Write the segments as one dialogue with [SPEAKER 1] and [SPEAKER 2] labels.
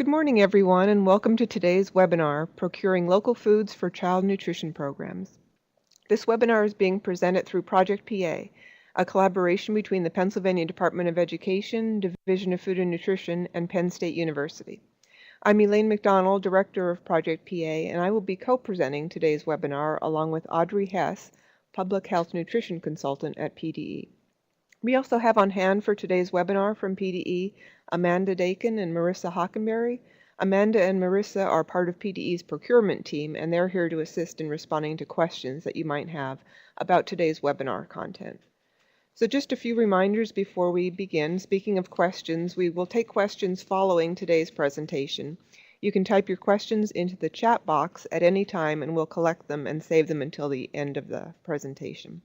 [SPEAKER 1] Good morning, everyone, and welcome to today's webinar, Procuring Local Foods for Child Nutrition Programs. This webinar is being presented through Project PA, a collaboration between the Pennsylvania Department of Education, Division of Food and Nutrition, and Penn State University. I'm Elaine McDonald, Director of Project PA, and I will be co-presenting today's webinar along with Audrey Hess, Public Health Nutrition Consultant at PDE. We also have on hand for today's webinar from PDE, Amanda Dakin and Marissa Hockenberry. Amanda and Marissa are part of PDE's procurement team, and they're here to assist in responding to questions that you might have about today's webinar content. So just a few reminders before we begin. Speaking of questions, we will take questions following today's presentation. You can type your questions into the chat box at any time, and we'll collect them and save them until the end of the presentation.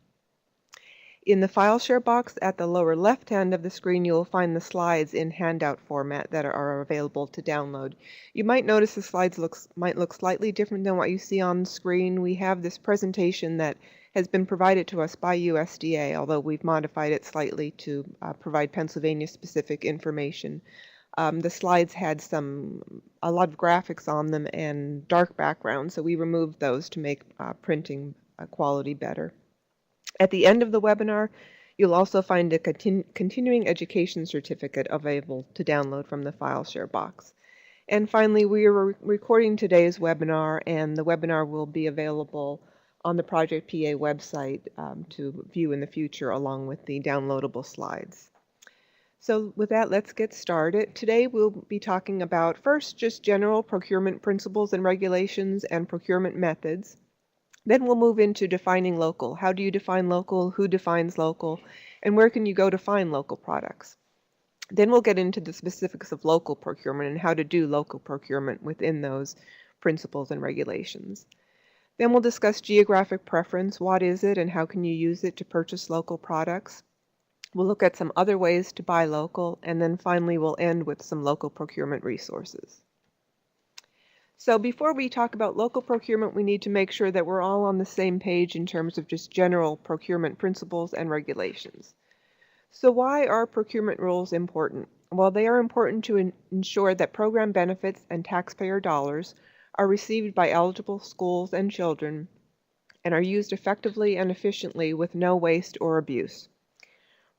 [SPEAKER 1] In the file share box at the lower left hand of the screen, you'll find the slides in handout format that are available to download. You might notice the slides might look slightly different than what you see on the screen. We have this presentation that has been provided to us by USDA, although we've modified it slightly to provide Pennsylvania-specific information. The slides had a lot of graphics on them and dark backgrounds, so we removed those to make printing quality better. At the end of the webinar, you'll also find a continuing education certificate available to download from the file share box. And finally, we are recording today's webinar, and the webinar will be available on the Project PA website to view in the future along with the downloadable slides. So with that, let's get started. Today we'll be talking about first just general procurement principles and regulations and procurement methods. Then we'll move into defining local. How do you define local? Who defines local? And where can you go to find local products? Then we'll get into the specifics of local procurement and how to do local procurement within those principles and regulations. Then we'll discuss geographic preference. What is it and how can you use it to purchase local products? We'll look at some other ways to buy local. And then finally, we'll end with some local procurement resources. So before we talk about local procurement, we need to make sure that we're all on the same page in terms of just general procurement principles and regulations. So why are procurement rules important? Well, they are important to ensure that program benefits and taxpayer dollars are received by eligible schools and children and are used effectively and efficiently with no waste or abuse.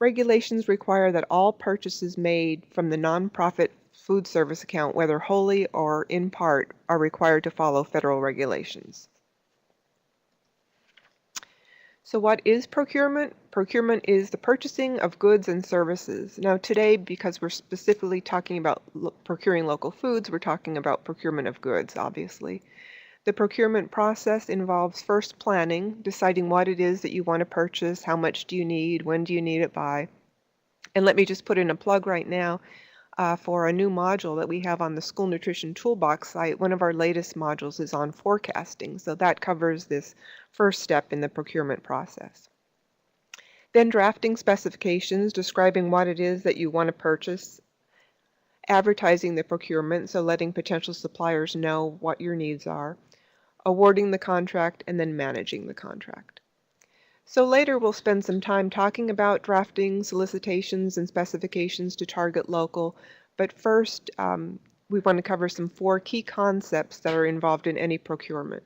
[SPEAKER 1] Regulations require that all purchases made from the nonprofit food service account, whether wholly or in part, are required to follow federal regulations. So what is procurement? Procurement is the purchasing of goods and services. Now today, because we're specifically talking about procuring local foods, we're talking about procurement of goods, obviously. The procurement process involves first planning, deciding what it is that you want to purchase, how much do you need, when do you need it by. And let me just put in a plug right now. For a new module that we have on the School Nutrition Toolbox site. One of our latest modules is on forecasting, so that covers this first step in the procurement process. Then drafting specifications, describing what it is that you want to purchase, advertising the procurement, so letting potential suppliers know what your needs are, awarding the contract, and then managing the contract. So later we'll spend some time talking about drafting solicitations and specifications to target local, but first we want to cover some 4 key concepts that are involved in any procurement.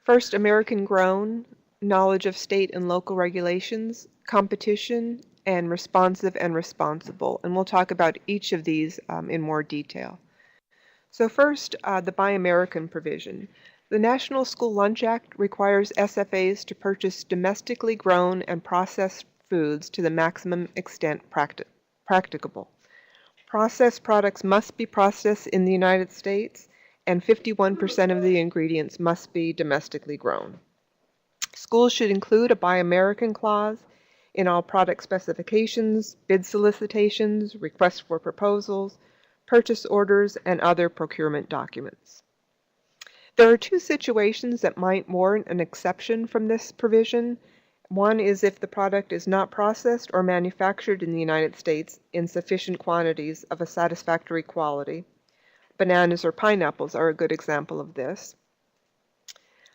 [SPEAKER 1] First, American grown, knowledge of state and local regulations, competition, and responsive and responsible. And we'll talk about each of these in more detail. So first, the Buy American provision. The National School Lunch Act requires SFAs to purchase domestically grown and processed foods to the maximum extent practicable. Processed products must be processed in the United States, and 51% of the ingredients must be domestically grown. Schools should include a Buy American clause in all product specifications, bid solicitations, requests for proposals, purchase orders, and other procurement documents. There are 2 situations that might warrant an exception from this provision. One is if the product is not processed or manufactured in the United States in sufficient quantities of a satisfactory quality. Bananas or pineapples are a good example of this.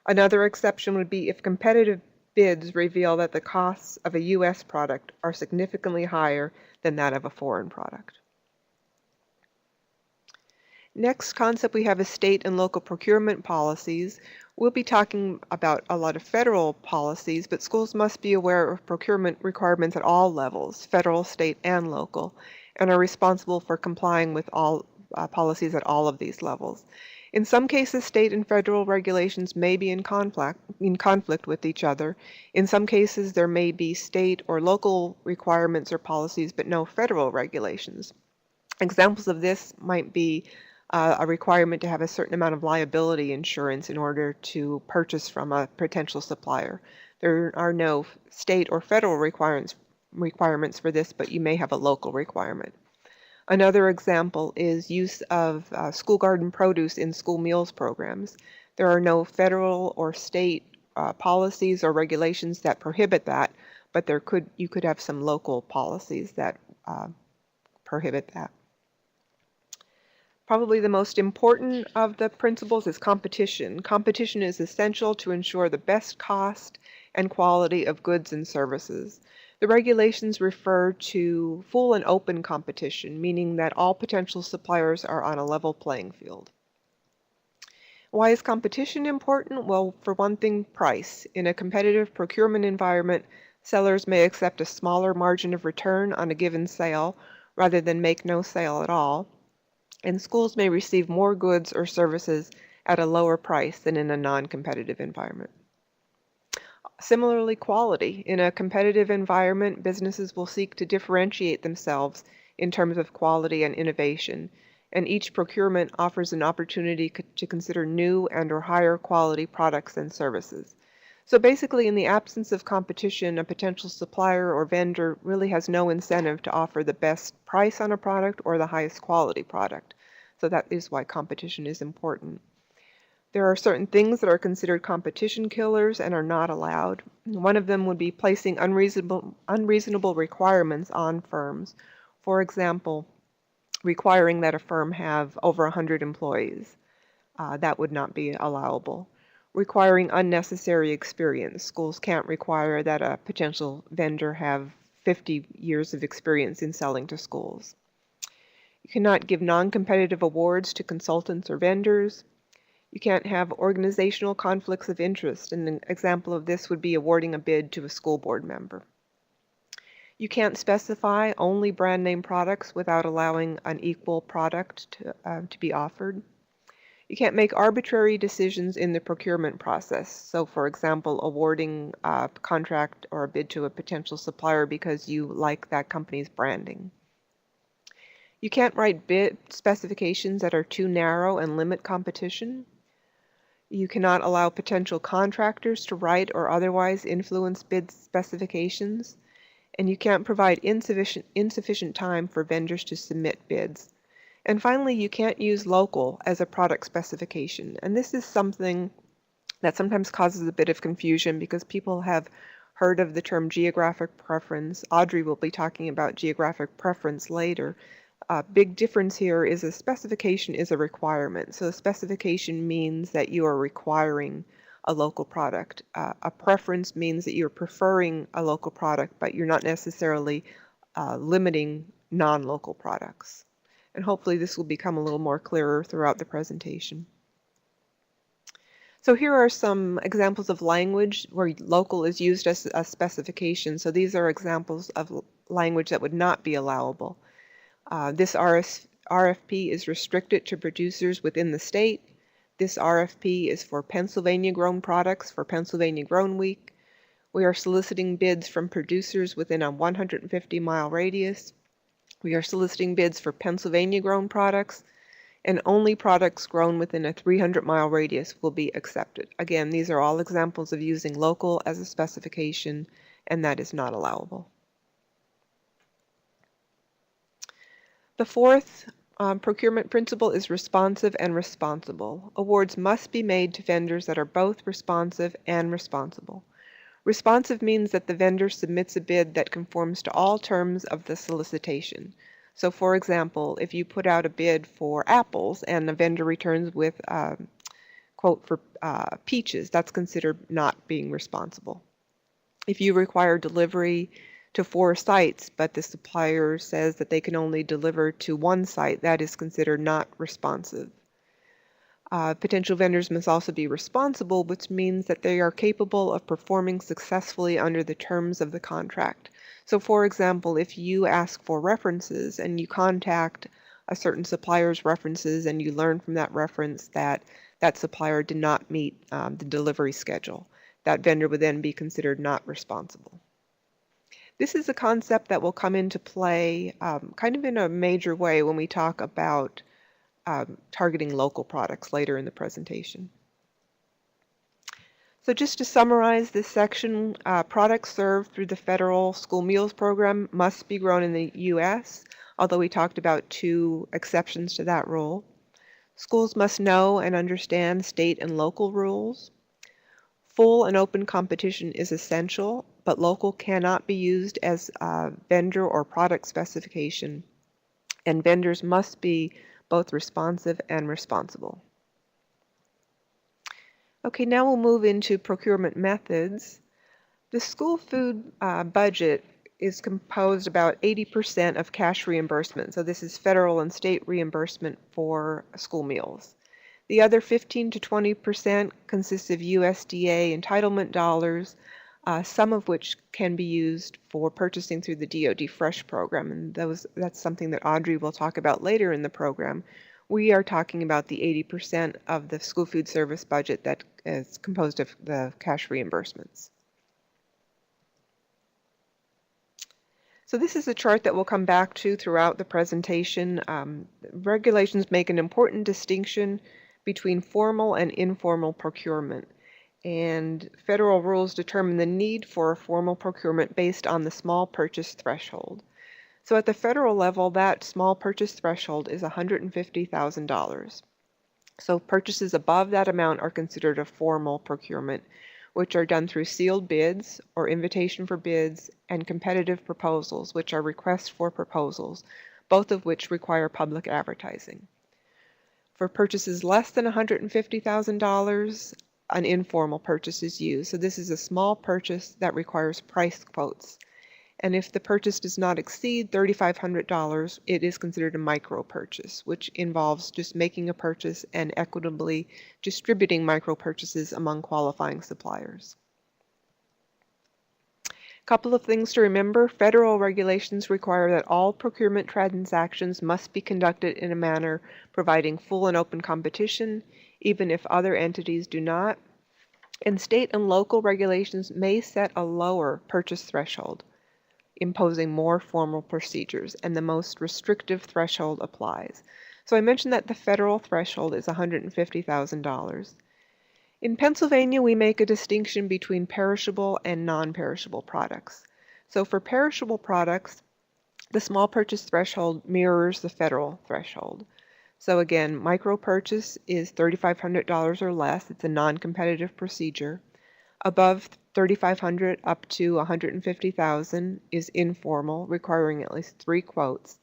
[SPEAKER 1] Another exception would be if competitive bids reveal that the costs of a U.S. product are significantly higher than that of a foreign product. Next concept we have is state and local procurement policies. We'll be talking about a lot of federal policies, but schools must be aware of procurement requirements at all levels, federal, state, and local, and are responsible for complying with all policies at all of these levels. In some cases, state and federal regulations may be in conflict with each other. In some cases, there may be state or local requirements or policies, but no federal regulations. Examples of this might be a requirement to have a certain amount of liability insurance in order to purchase from a potential supplier. There are no state or federal requirements for this, but you may have a local requirement. Another example is use of school garden produce in school meals programs. There are no federal or state policies or regulations that prohibit that, but you could have some local policies that prohibit that. Probably the most important of the principles is competition. Competition is essential to ensure the best cost and quality of goods and services. The regulations refer to full and open competition, meaning that all potential suppliers are on a level playing field. Why is competition important? Well, for one thing, price. In a competitive procurement environment, sellers may accept a smaller margin of return on a given sale rather than make no sale at all. And schools may receive more goods or services at a lower price than in a non-competitive environment. Similarly, quality. In a competitive environment, businesses will seek to differentiate themselves in terms of quality and innovation, and each procurement offers an opportunity to consider new and or higher quality products and services. So basically, in the absence of competition, a potential supplier or vendor really has no incentive to offer the best price on a product or the highest quality product. So that is why competition is important. There are certain things that are considered competition killers and are not allowed. One of them would be placing unreasonable requirements on firms. For example, requiring that a firm have over 100 employees. That would not be allowable. Requiring unnecessary experience. Schools can't require that a potential vendor have 50 years of experience in selling to schools. You cannot give non-competitive awards to consultants or vendors. You can't have organizational conflicts of interest. An example of this would be awarding a bid to a school board member. You can't specify only brand name products without allowing an equal product to be offered. You can't make arbitrary decisions in the procurement process. So, for example, awarding a contract or a bid to a potential supplier because you like that company's branding. You can't write bid specifications that are too narrow and limit competition. You cannot allow potential contractors to write or otherwise influence bid specifications. And you can't provide insufficient time for vendors to submit bids. And finally, you can't use local as a product specification. And this is something that sometimes causes a bit of confusion because people have heard of the term geographic preference. Audrey will be talking about geographic preference later. Big difference here is a specification is a requirement. So a specification means that you are requiring a local product. A preference means that you're preferring a local product, but you're not necessarily limiting non-local products. And hopefully this will become a little more clearer throughout the presentation. So here are some examples of language where local is used as a specification. So these are examples of language that would not be allowable. This RFP is restricted to producers within the state. This RFP is for Pennsylvania grown products for Pennsylvania Grown Week. We are soliciting bids from producers within a 150-mile radius. We are soliciting bids for Pennsylvania grown products, and only products grown within a 300-mile radius will be accepted. Again, these are all examples of using local as a specification, and that is not allowable. The fourth procurement principle is responsive and responsible. Awards must be made to vendors that are both responsive and responsible. Responsive means that the vendor submits a bid that conforms to all terms of the solicitation. So for example, if you put out a bid for apples and the vendor returns with a quote for peaches, that's considered not being responsible. If you require delivery to 4 sites, but the supplier says that they can only deliver to 1 site, that is considered not responsive. Potential vendors must also be responsible, which means that they are capable of performing successfully under the terms of the contract. So for example, if you ask for references and you contact a certain supplier's references and you learn from that reference that that supplier did not meet the delivery schedule, that vendor would then be considered not responsible. This is a concept that will come into play kind of in a major way when we talk about targeting local products later in the presentation. So just to summarize this section, products served through the federal school meals program must be grown in the U.S., although we talked about 2 exceptions to that rule. Schools must know and understand state and local rules. Full and open competition is essential, but local cannot be used as a vendor or product specification, and vendors must be both responsive and responsible. Okay, now we'll move into procurement methods. The school food budget is composed about 80% of cash reimbursement, so this is federal and state reimbursement for school meals. The other 15 to 20% consists of USDA entitlement dollars, some of which can be used for purchasing through the DoD Fresh program, and that's something that Audrey will talk about later in the program. We are talking about the 80% of the school food service budget that is composed of the cash reimbursements. So this is a chart that we'll come back to throughout the presentation. Regulations make an important distinction between formal and informal procurement, and federal rules determine the need for a formal procurement based on the small purchase threshold. So at the federal level, that small purchase threshold is $150,000. So purchases above that amount are considered a formal procurement, which are done through sealed bids or invitation for bids and competitive proposals, which are requests for proposals, both of which require public advertising. For purchases less than $150,000, an informal purchase is used. So this is a small purchase that requires price quotes. And if the purchase does not exceed $3,500, it is considered a micro purchase, which involves just making a purchase and equitably distributing micro purchases among qualifying suppliers. A couple of things to remember. Federal regulations require that all procurement transactions must be conducted in a manner providing full and open competition, even if other entities do not. And state and local regulations may set a lower purchase threshold, imposing more formal procedures, and the most restrictive threshold applies. So I mentioned that the federal threshold is $150,000. In Pennsylvania, we make a distinction between perishable and non-perishable products. So for perishable products, the small purchase threshold mirrors the federal threshold. So again, micro purchase is $3,500 or less. It's a non-competitive procedure. Above $3,500 up to $150,000 is informal, requiring at least 3 quotes.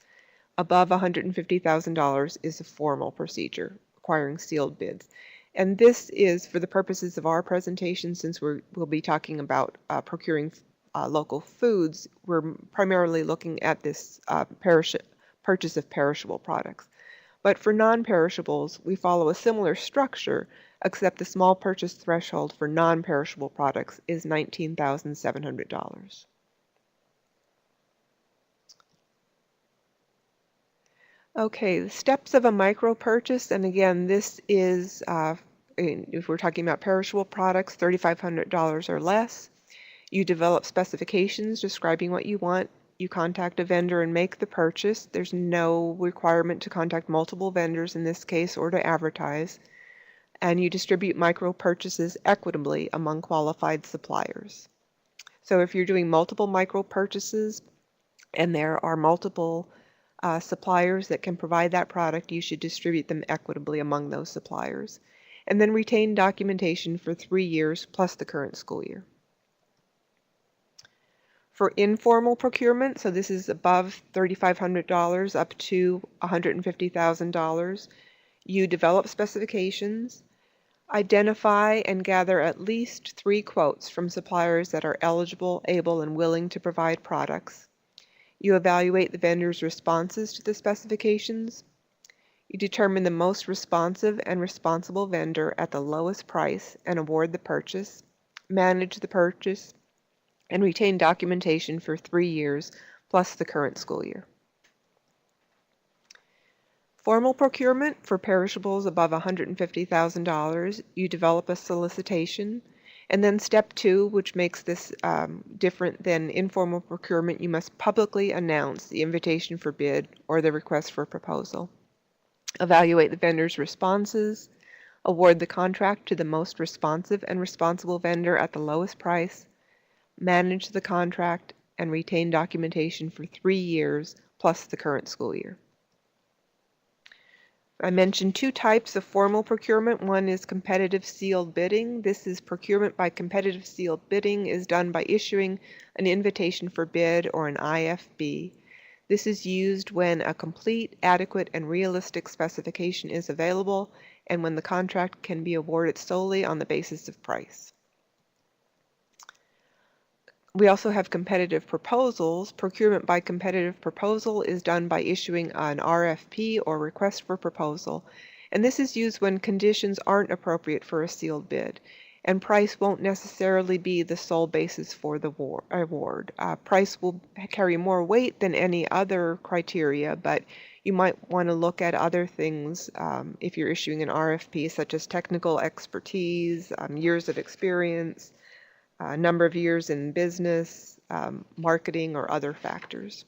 [SPEAKER 1] Above $150,000 is a formal procedure, requiring sealed bids. And this is, for the purposes of our presentation, since we'll be talking about procuring local foods, we're primarily looking at this purchase of perishable products. But for non-perishables, we follow a similar structure, except the small purchase threshold for non-perishable products is $19,700. Okay, the steps of a micro purchase, and again, this is, if we're talking about perishable products, $3,500 or less. You develop specifications describing what you want. You contact a vendor and make the purchase. There's no requirement to contact multiple vendors in this case or to advertise. And you distribute micro purchases equitably among qualified suppliers. So if you're doing multiple micro purchases and there are multiple suppliers that can provide that product, you should distribute them equitably among those suppliers. And then retain documentation for 3 years plus the current school year. For informal procurement, so this is above $3,500 up to $150,000, you develop specifications. Identify and gather at least 3 quotes from suppliers that are eligible, able, and willing to provide products. You evaluate the vendor's responses to the specifications. You determine the most responsive and responsible vendor at the lowest price and award the purchase. Manage the purchase and retain documentation for 3 years plus the current school year. Formal procurement for perishables above $150,000, you develop a solicitation. And then step 2, which makes this different than informal procurement, you must publicly announce the invitation for bid or the request for proposal. Evaluate the vendor's responses. Award the contract to the most responsive and responsible vendor at the lowest price. Manage the contract and retain documentation for 3 years plus the current school year. I mentioned 2 types of formal procurement. One is competitive sealed bidding. This is procurement by competitive sealed bidding is done by issuing an invitation for bid or an IFB. This is used when a complete, adequate, and realistic specification is available and when the contract can be awarded solely on the basis of price. We also have competitive proposals. Procurement by competitive proposal is done by issuing an RFP or request for proposal, and this is used when conditions aren't appropriate for a sealed bid, and price won't necessarily be the sole basis for the award. Price will carry more weight than any other criteria, but you might want to look at other things if you're issuing an RFP, such as technical expertise, years of experience, number of years in business, marketing, or other factors.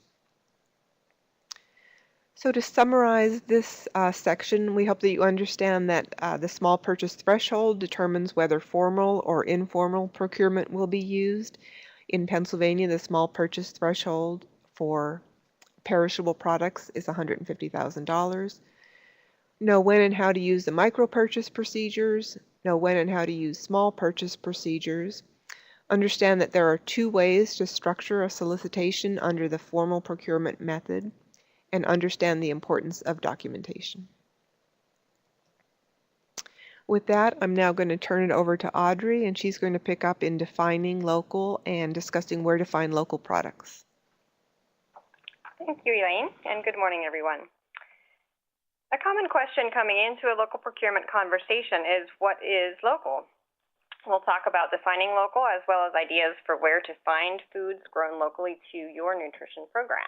[SPEAKER 1] So to summarize this section, we hope that you understand that the small purchase threshold determines whether formal or informal procurement will be used. In Pennsylvania, the small purchase threshold for perishable products is $150,000. Know when and how to use the micro purchase procedures. Know when and how to use small purchase procedures. Understand that there are 2 ways to structure a solicitation under the formal procurement method, and understand the importance of documentation. With that, I'm now going to turn it over to Audrey, and she's going to pick up in defining local and discussing where to find local products.
[SPEAKER 2] Thank you, Elaine, and good morning, everyone. A common question coming into a local procurement conversation is, what is local? We'll talk about defining local as well as ideas for where to find foods grown locally to your nutrition program.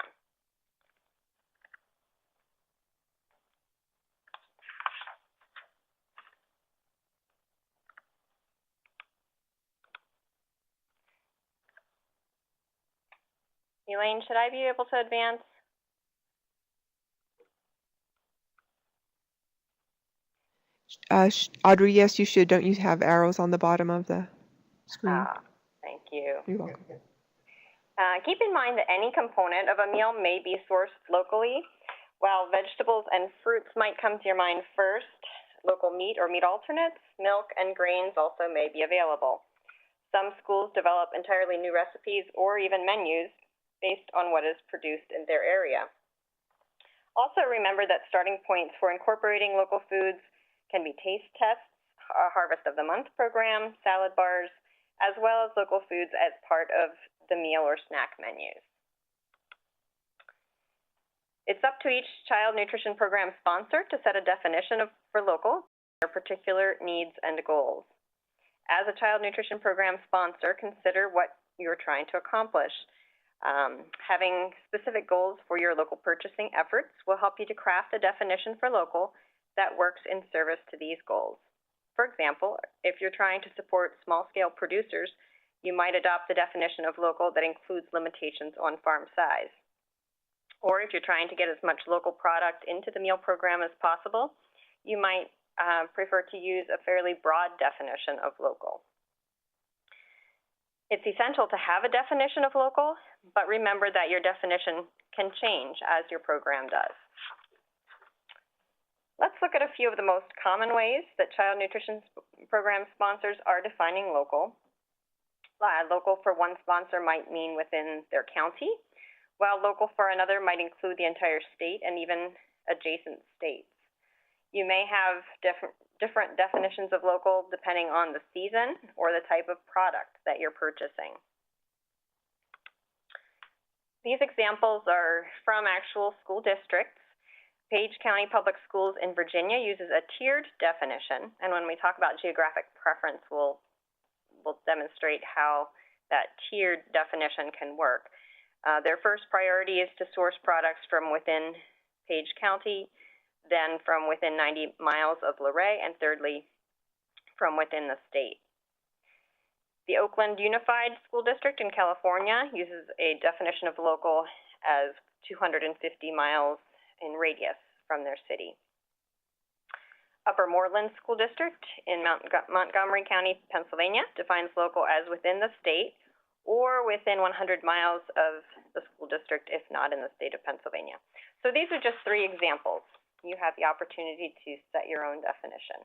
[SPEAKER 2] Elaine, should I be able to advance?
[SPEAKER 1] Audrey, yes, you should. Don't you have arrows on the bottom of the screen?
[SPEAKER 2] Thank you.
[SPEAKER 1] You're welcome.
[SPEAKER 2] Keep in mind that any component of a meal may be sourced locally. While vegetables and fruits might come to your mind first, local meat or meat alternates, milk, and grains also may be available. Some schools develop entirely new recipes or even menus based on what is produced in their area. Also remember that starting points for incorporating local foods can be taste tests, a Harvest of the Month program, salad bars, as well as local foods as part of the meal or snack menus. It's up to each child nutrition program sponsor to set a definition for local, their particular needs and goals. As a child nutrition program sponsor, consider what you're trying to accomplish. Having specific goals for your local purchasing efforts will help you to craft a definition for local that works in service to these goals. For example, if you're trying to support small-scale producers, you might adopt the definition of local that includes limitations on farm size. Or if you're trying to get as much local product into the meal program as possible, you might prefer to use a fairly broad definition of local. It's essential to have a definition of local, but remember that your definition can change as your program does. Let's look at a few of the most common ways that child nutrition program sponsors are defining local. Local for one sponsor might mean within their county, while local for another might include the entire state and even adjacent states. You may have different definitions of local depending on the season or the type of product that you're purchasing. These examples are from actual school districts. Page County Public Schools in Virginia uses a tiered definition, and when we talk about geographic preference, we'll demonstrate how that tiered definition can work. Their first priority is to source products from within Page County, then from within 90 miles of Luray, and thirdly, from within the state. The Oakland Unified School District in California uses a definition of local as 250 miles in radius from their city. Upper Moreland School District in Montgomery County, Pennsylvania defines local as within the state or within 100 miles of the school district if not in the state of Pennsylvania. So these are just 3 examples. You have the opportunity to set your own definition.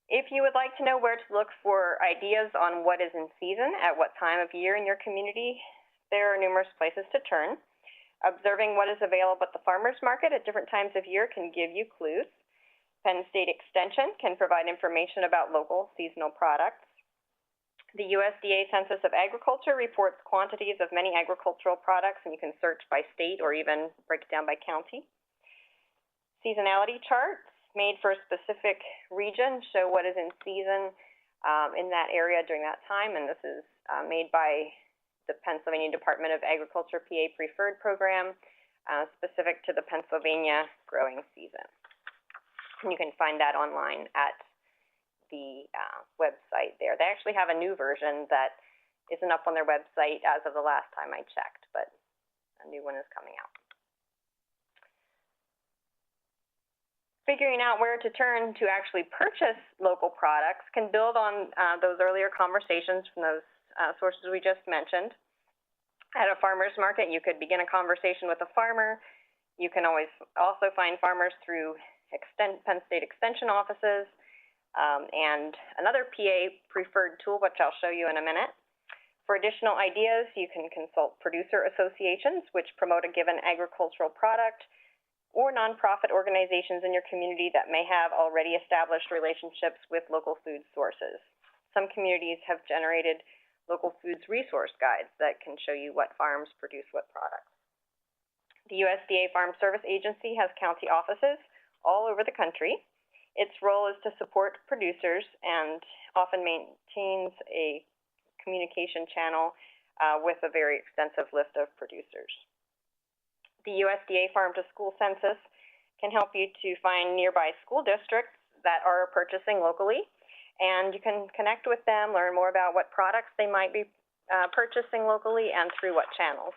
[SPEAKER 2] If you would like to know where to look for ideas on what is in season at what time of year in your community, there are numerous places to turn. Observing what is available at the farmers market at different times of year can give you clues. Penn State Extension can provide information about local seasonal products. The USDA Census of Agriculture reports quantities of many agricultural products, and you can search by state or even break it down by county. Seasonality charts made for a specific region show what is in season in that area during that time, and this is made by the Pennsylvania Department of Agriculture PA Preferred Program, specific to the Pennsylvania growing season. And you can find that online at the website there. They actually have a new version that isn't up on their website as of the last time I checked, but a new one is coming out. Figuring out where to turn to actually purchase local products can build on those earlier conversations from those sources we just mentioned. At a farmer's market, you could begin a conversation with a farmer. You can always also find farmers through Penn State Extension offices and another PA preferred tool, which I'll show you in a minute. For additional ideas, you can consult producer associations, which promote a given agricultural product, or nonprofit organizations in your community that may have already established relationships with local food sources. Some communities have generated local foods resource guides that can show you what farms produce what products. The USDA Farm Service Agency has county offices all over the country. Its role is to support producers and often maintains a communication channel with a very extensive list of producers. The USDA Farm to School Census can help you to find nearby school districts that are purchasing locally, and you can connect with them, learn more about what products they might be purchasing locally and through what channels.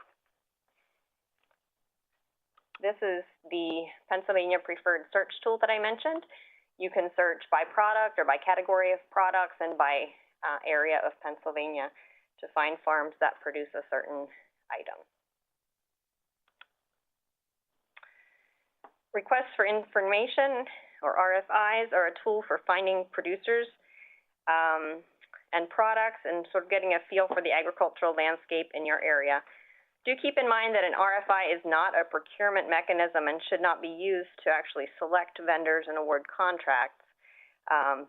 [SPEAKER 2] This is the Pennsylvania Preferred Search tool that I mentioned. You can search by product or by category of products and by area of Pennsylvania to find farms that produce a certain item. Requests for information, or RFIs, are a tool for finding producers and products and sort of getting a feel for the agricultural landscape in your area. Do keep in mind that an RFI is not a procurement mechanism and should not be used to actually select vendors and award contracts,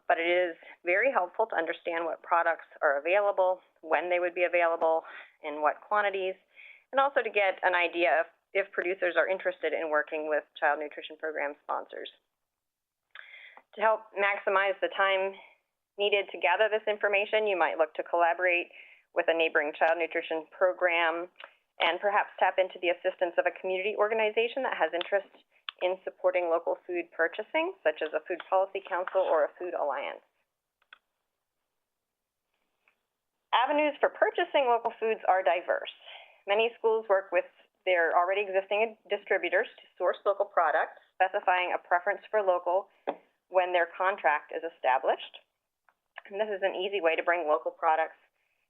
[SPEAKER 2] but it is very helpful to understand what products are available, when they would be available, in what quantities, and also to get an idea of if producers are interested in working with child nutrition program sponsors. To help maximize the time needed to gather this information, you might look to collaborate with a neighboring child nutrition program and perhaps tap into the assistance of a community organization that has interest in supporting local food purchasing, such as a food policy council or a food alliance. Avenues for purchasing local foods are diverse. Many schools work with their already existing distributors to source local products, specifying a preference for local when their contract is established. And this is an easy way to bring local products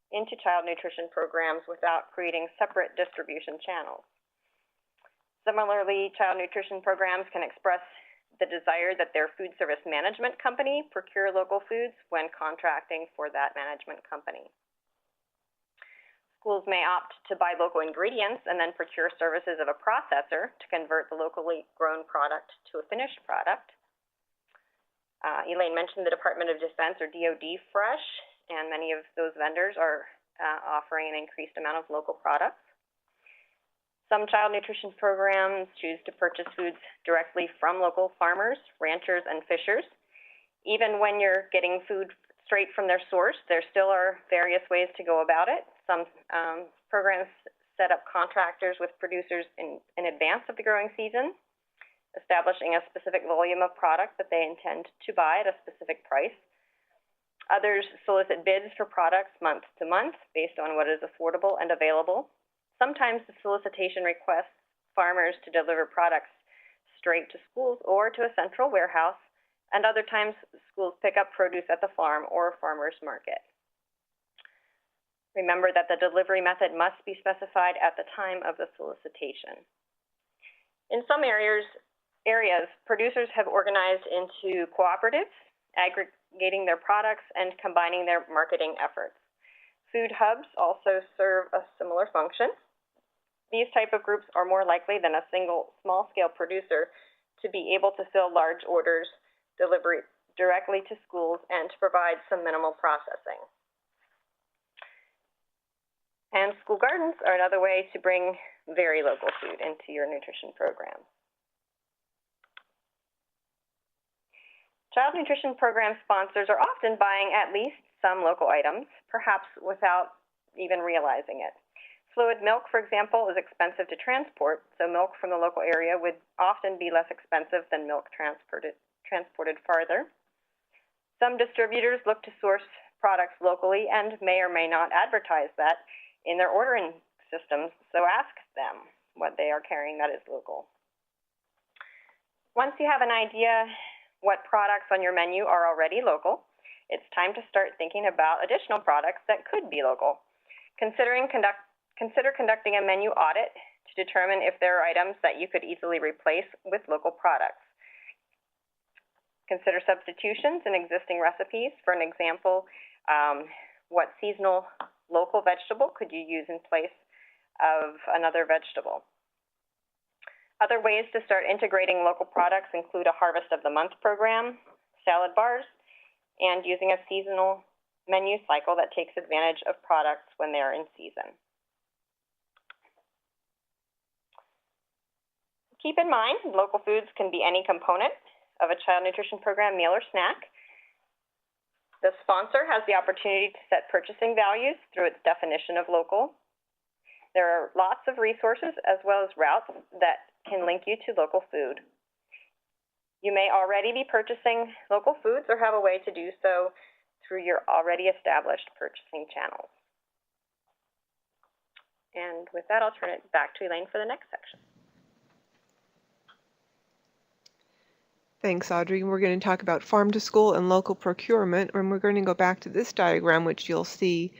[SPEAKER 2] into child nutrition programs without creating separate distribution channels. Similarly, child nutrition programs can express the desire that their food service management company procure local foods when contracting for that management company. Schools may opt to buy local ingredients and then procure services of a processor to convert the locally grown product to a finished product. Elaine mentioned the Department of Defense, or DoD Fresh, and many of those vendors are offering an increased amount of local products. Some child nutrition programs choose to purchase foods directly from local farmers, ranchers, and fishers. Even when you're getting food straight from their source, there still are various ways to go about it. Some programs set up contractors with producers in advance of the growing season, establishing a specific volume of product that they intend to buy at a specific price. Others solicit bids for products month to month based on what is affordable and available. Sometimes the solicitation requests farmers to deliver products straight to schools or to a central warehouse, and other times schools pick up produce at the farm or farmer's market. Remember that the delivery method must be specified at the time of the solicitation. In some areas, producers have organized into cooperatives, aggregating their products and combining their marketing efforts. Food hubs also serve a similar function. These type of groups are more likely than a single small-scale producer to be able to fill large orders, deliver directly to schools, and to provide some minimal processing. And school gardens are another way to bring very local food into your nutrition program. Child nutrition program sponsors are often buying at least some local items, perhaps without even realizing it. Fluid milk, for example, is expensive to transport, so milk from the local area would often be less expensive than milk transported farther. Some distributors look to source products locally and may or may not advertise that in their ordering systems, so ask them what they are carrying that is local. Once you have an idea what products on your menu are already local, it's time to start thinking about additional products that could be local. Consider conducting a menu audit to determine if there are items that you could easily replace with local products. Consider substitutions in existing recipes. For an example, what seasonal local vegetable could you use in place of another vegetable? Other ways to start integrating local products include a Harvest of the Month program, salad bars, and using a seasonal menu cycle that takes advantage of products when they are in season. Keep in mind, local foods can be any component of a child nutrition program meal or snack. The sponsor has the opportunity to set purchasing values through its definition of local. There are lots of resources as well as routes that can link you to local food. You may already be purchasing local foods or have a way to do so through your already established purchasing channels. And with that, I'll turn it back to Elaine for the next section.
[SPEAKER 1] Thanks, Audrey. We're going to talk about farm to school and local procurement, and we're going to go back to this diagram, which you'll see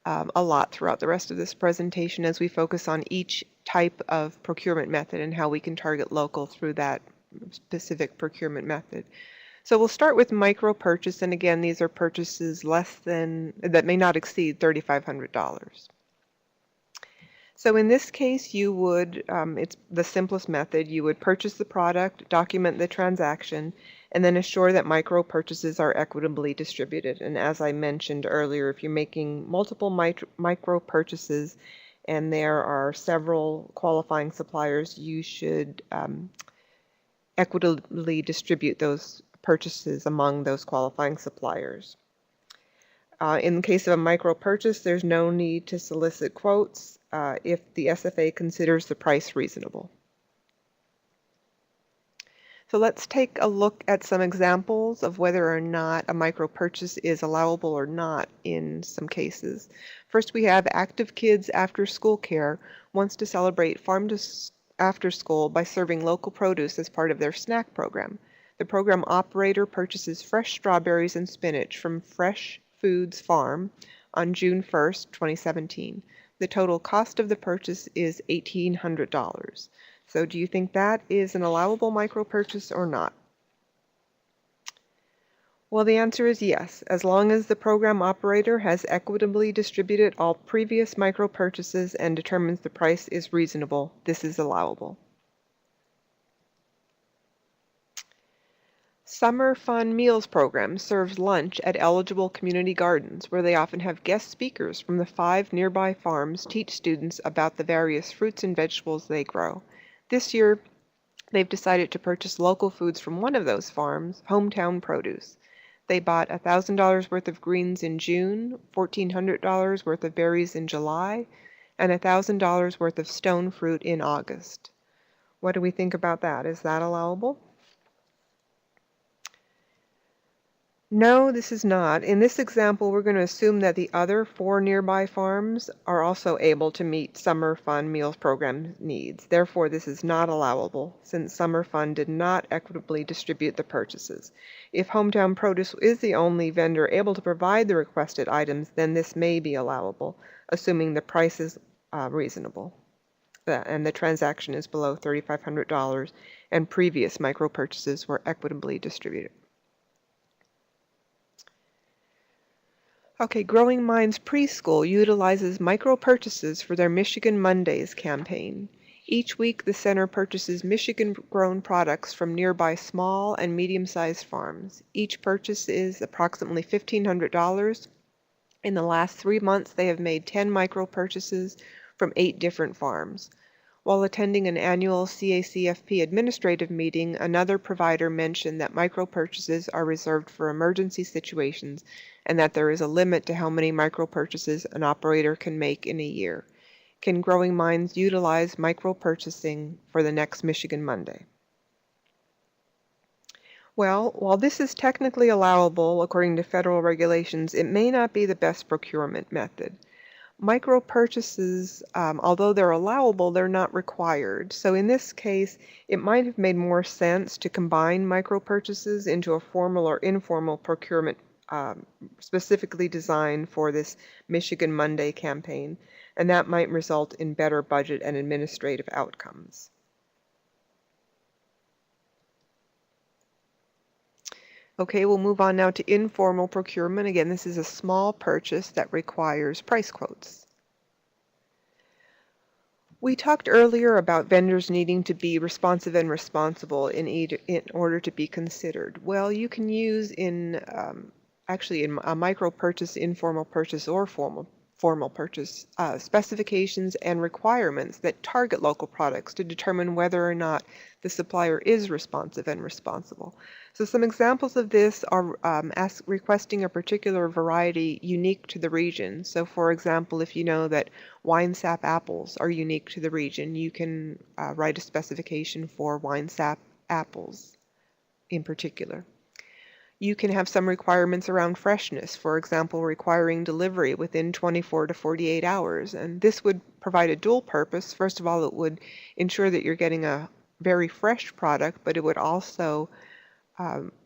[SPEAKER 1] a lot throughout the rest of this presentation as we focus on each type of procurement method and how we can target local through that specific procurement method. So we'll start with micro purchase, and again, these are purchases that may not exceed $3,500. So in this case, you would, it's the simplest method, you would purchase the product, document the transaction, and then assure that micro purchases are equitably distributed. And as I mentioned earlier, if you're making multiple micro purchases and there are several qualifying suppliers, you should equitably distribute those purchases among those qualifying suppliers. In the case of a micro purchase, there's no need to solicit quotes if the SFA considers the price reasonable. So let's take a look at some examples of whether or not a micro purchase is allowable or not in some cases. First, we have Active Kids After School Care wants to celebrate Farm to After School by serving local produce as part of their snack program. The program operator purchases fresh strawberries and spinach from Fresh Foods Farm on June 1st, 2017. The total cost of the purchase is $1,800. So do you think that is an allowable micro purchase or not? Well, the answer is yes. As long as the program operator has equitably distributed all previous micro purchases and determines the price is reasonable, this is allowable. Summer Fun Meals program serves lunch at eligible community gardens, where they often have guest speakers from the 5 nearby farms teach students about the various fruits and vegetables they grow. This year, they've decided to purchase local foods from one of those farms, Hometown Produce. They bought $1,000 worth of greens in June, $1,400 worth of berries in July, and $1,000 worth of stone fruit in August. What do we think about that? Is that allowable? No, this is not. In this example, we're going to assume that the other 4 nearby farms are also able to meet Summer Fun Meals program needs. Therefore, this is not allowable since Summer Fun did not equitably distribute the purchases. If Hometown Produce is the only vendor able to provide the requested items, then this may be allowable, assuming the price is reasonable and the transaction is below $3,500 and previous micro purchases were equitably distributed. Okay, Growing Minds Preschool utilizes micro purchases for their Michigan Mondays campaign. Each week, the center purchases Michigan-grown products from nearby small and medium-sized farms. Each purchase is approximately $1,500. In the last 3 months, they have made 10 micro purchases from 8 different farms. While attending an annual CACFP administrative meeting, another provider mentioned that micro purchases are reserved for emergency situations and that there is a limit to how many micro purchases an operator can make in a year. Can Growing Minds utilize micro purchasing for the next Michigan Monday? Well, while this is technically allowable according to federal regulations, it may not be the best procurement method. Micro purchases, although they're allowable, they're not required. So in this case, it might have made more sense to combine micro purchases into a formal or informal procurement specifically designed for this Michigan Monday campaign, and that might result in better budget and administrative outcomes. Okay, we'll move on now to informal procurement. Again, this is a small purchase that requires price quotes. We talked earlier about vendors needing to be responsive and responsible in order to be considered. Well, you can use in a micro purchase, informal purchase, or formal purchase specifications and requirements that target local products to determine whether or not the supplier is responsive and responsible. So some examples of this are requesting a particular variety unique to the region. So for example, if you know that wine sap apples are unique to the region, you can write a specification for wine sap apples in particular. You can have some requirements around freshness, for example, requiring delivery within 24 to 48 hours. And this would provide a dual purpose. First of all, it would ensure that you're getting a very fresh product, but it would also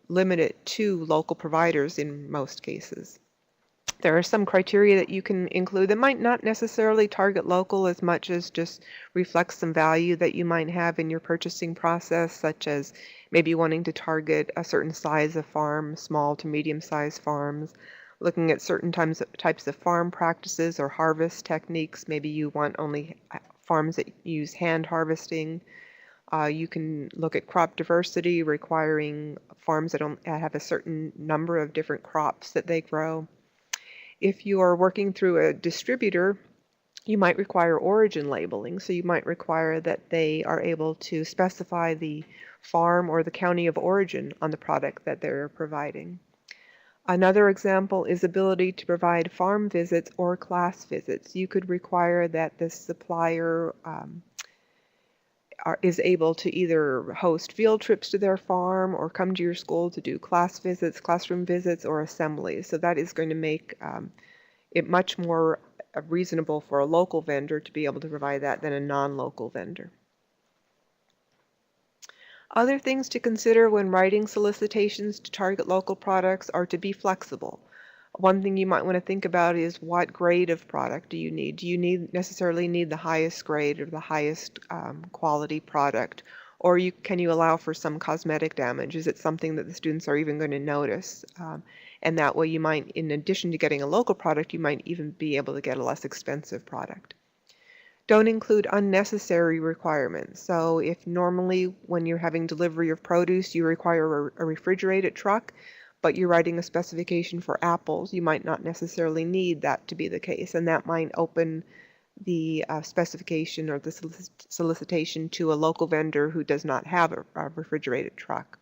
[SPEAKER 1] limit it to local providers in most cases. There are some criteria that you can include that might not necessarily target local as much as just reflect some value that you might have in your purchasing process, such as maybe wanting to target a certain size of farm, small to medium-sized farms, looking at certain types of farm practices or harvest techniques. Maybe you want only farms that use hand harvesting. You can look at crop diversity, requiring farms that have a certain number of different crops that they grow. If you are working through a distributor, you might require origin labeling. So you might require that they are able to specify the farm or the county of origin on the product that they're providing. Another example is ability to provide farm visits or class visits. You could require that the supplier is able to either host field trips to their farm or come to your school to do class visits, classroom visits, or assemblies. So that is going to make it much more reasonable for a local vendor to be able to provide that than a non-local vendor. Other things to consider when writing solicitations to target local products are to be flexible. One thing you might want to think about is what grade of product do you need? Do you necessarily need the highest grade or the highest quality product? Or can you allow for some cosmetic damage? Is it something that the students are even going to notice? And that way you might, in addition to getting a local product, you might even be able to get a less expensive product. Don't include unnecessary requirements. So if normally when you're having delivery of produce you require a refrigerated truck, but you're writing a specification for apples, you might not necessarily need that to be the case, and that might open the specification or the solicitation to a local vendor who does not have a refrigerated truck.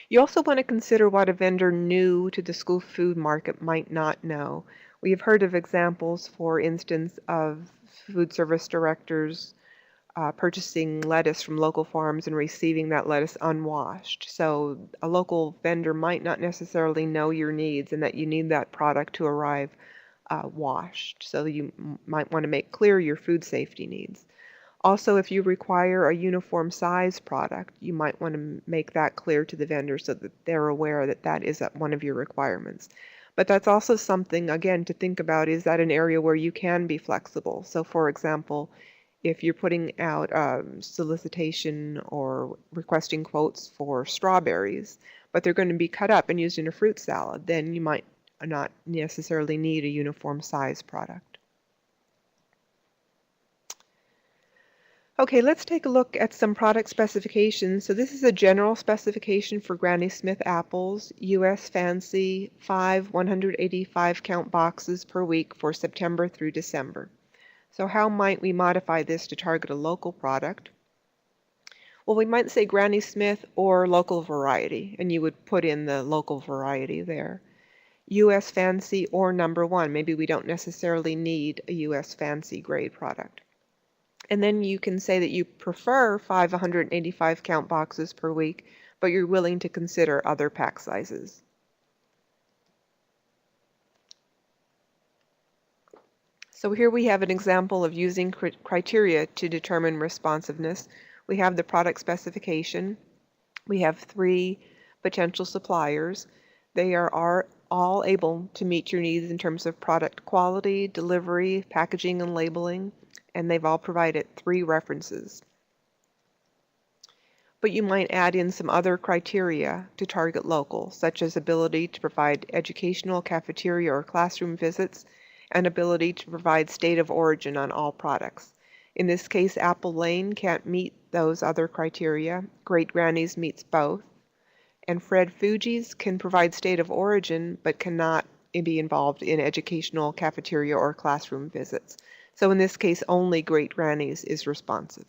[SPEAKER 1] You also want to consider what a vendor new to the school food market might not know. We have heard of examples, for instance, of food service directors purchasing lettuce from local farms and receiving that lettuce unwashed. So a local vendor might not necessarily know your needs and that you need that product to arrive washed. So you might want to make clear your food safety needs. Also, if you require a uniform size product, you might want to make that clear to the vendor so that they're aware that that is one of your requirements. But that's also something, again, to think about. Is that an area where you can be flexible? So, for example, if you're putting out a solicitation or requesting quotes for strawberries, but they're going to be cut up and used in a fruit salad, then you might not necessarily need a uniform size product. Okay, let's take a look at some product specifications. So this is a general specification for Granny Smith apples, U.S. Fancy, 5 185 count boxes per week for September through December. So how might we modify this to target a local product? Well, we might say Granny Smith or local variety, and you would put in the local variety there. U.S. Fancy or number one. Maybe we don't necessarily need a U.S. Fancy grade product. And then you can say that you prefer 5 185 count boxes per week, but you're willing to consider other pack sizes. So here we have an example of using criteria to determine responsiveness. We have the product specification. We have 3 potential suppliers. They are all able to meet your needs in terms of product quality, delivery, packaging, and labeling, and they've all provided 3 references. But you might add in some other criteria to target local, such as ability to provide educational, cafeteria, or classroom visits, and ability to provide state of origin on all products. In this case, Apple Lane can't meet those other criteria. Great Granny's meets both. And Fred Fuji's can provide state of origin, but cannot be involved in educational, cafeteria, or classroom visits. So in this case, only Great Granny's is responsive.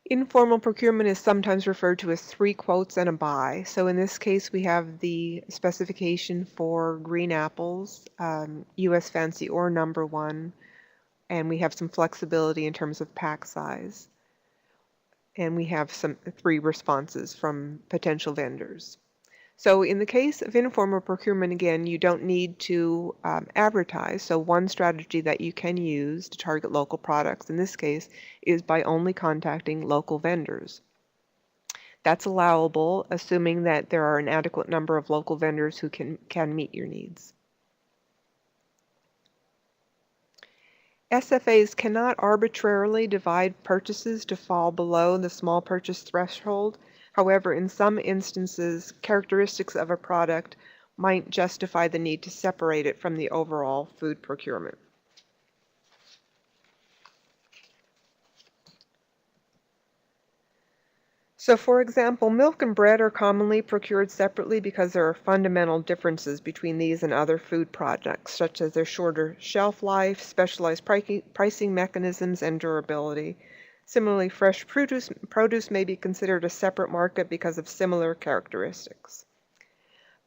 [SPEAKER 1] Informal procurement is sometimes referred to as 3 quotes and a buy. So in this case, we have the specification for green apples, U.S. Fancy or number one, and we have some flexibility in terms of pack size. And we have 3 responses from potential vendors. So in the case of informal procurement, again, you don't need to advertise. So one strategy that you can use to target local products, in this case, is by only contacting local vendors. That's allowable, assuming that there are an adequate number of local vendors who can meet your needs. SFAs cannot arbitrarily divide purchases to fall below the small purchase threshold. However, in some instances, characteristics of a product might justify the need to separate it from the overall food procurement. So for example, milk and bread are commonly procured separately because there are fundamental differences between these and other food products, such as their shorter shelf life, specialized pricing mechanisms, and durability. Similarly, fresh produce may be considered a separate market because of similar characteristics.